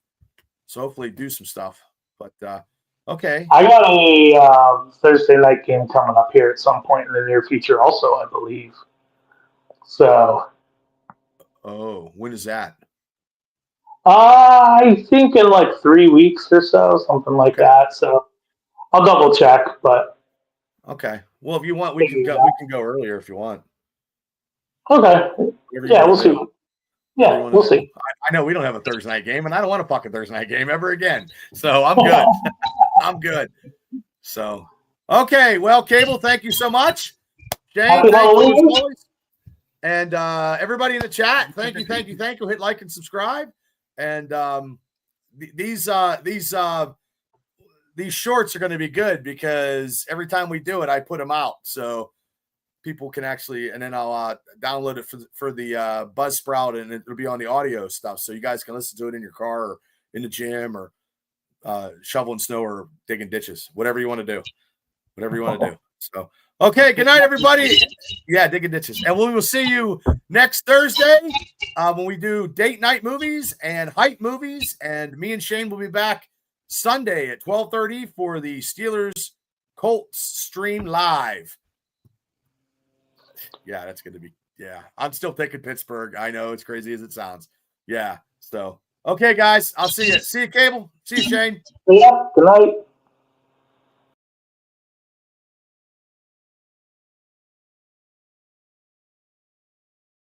So hopefully do some stuff. But okay. I got a Thursday night game coming up here at some point in the near future, also, I believe. So. Oh, when is that? I think in like 3 weeks or so, something like that. So I'll double check, but okay. Well, if you want, we can go earlier if you want. Okay. Yeah, we'll see. Yeah, we'll see. I know we don't have a Thursday night game, and I don't want a fucking Thursday night game ever again. So I'm good. I'm good. So okay. Well, Cable, thank you so much. Shane, thank you as always. And everybody in the chat, thank you. Hit like and subscribe. And these shorts are going to be good because every time we do it, I put them out so people can actually, and then I'll download it for the Buzzsprout, and it'll be on the audio stuff, so you guys can listen to it in your car or in the gym or shoveling snow or digging ditches, whatever you want to do. So. Okay, good night, everybody. Yeah, digging ditches. And we will see you next Thursday when we do date night movies and hype movies. And me and Shane will be back Sunday at 12:30 for the Steelers Colts stream live. Yeah, that's going to be, I'm still thinking Pittsburgh. I know, it's crazy as it sounds. Yeah, so, okay, guys, I'll see you. See you, Cable. See you, Shane. Yeah, good night.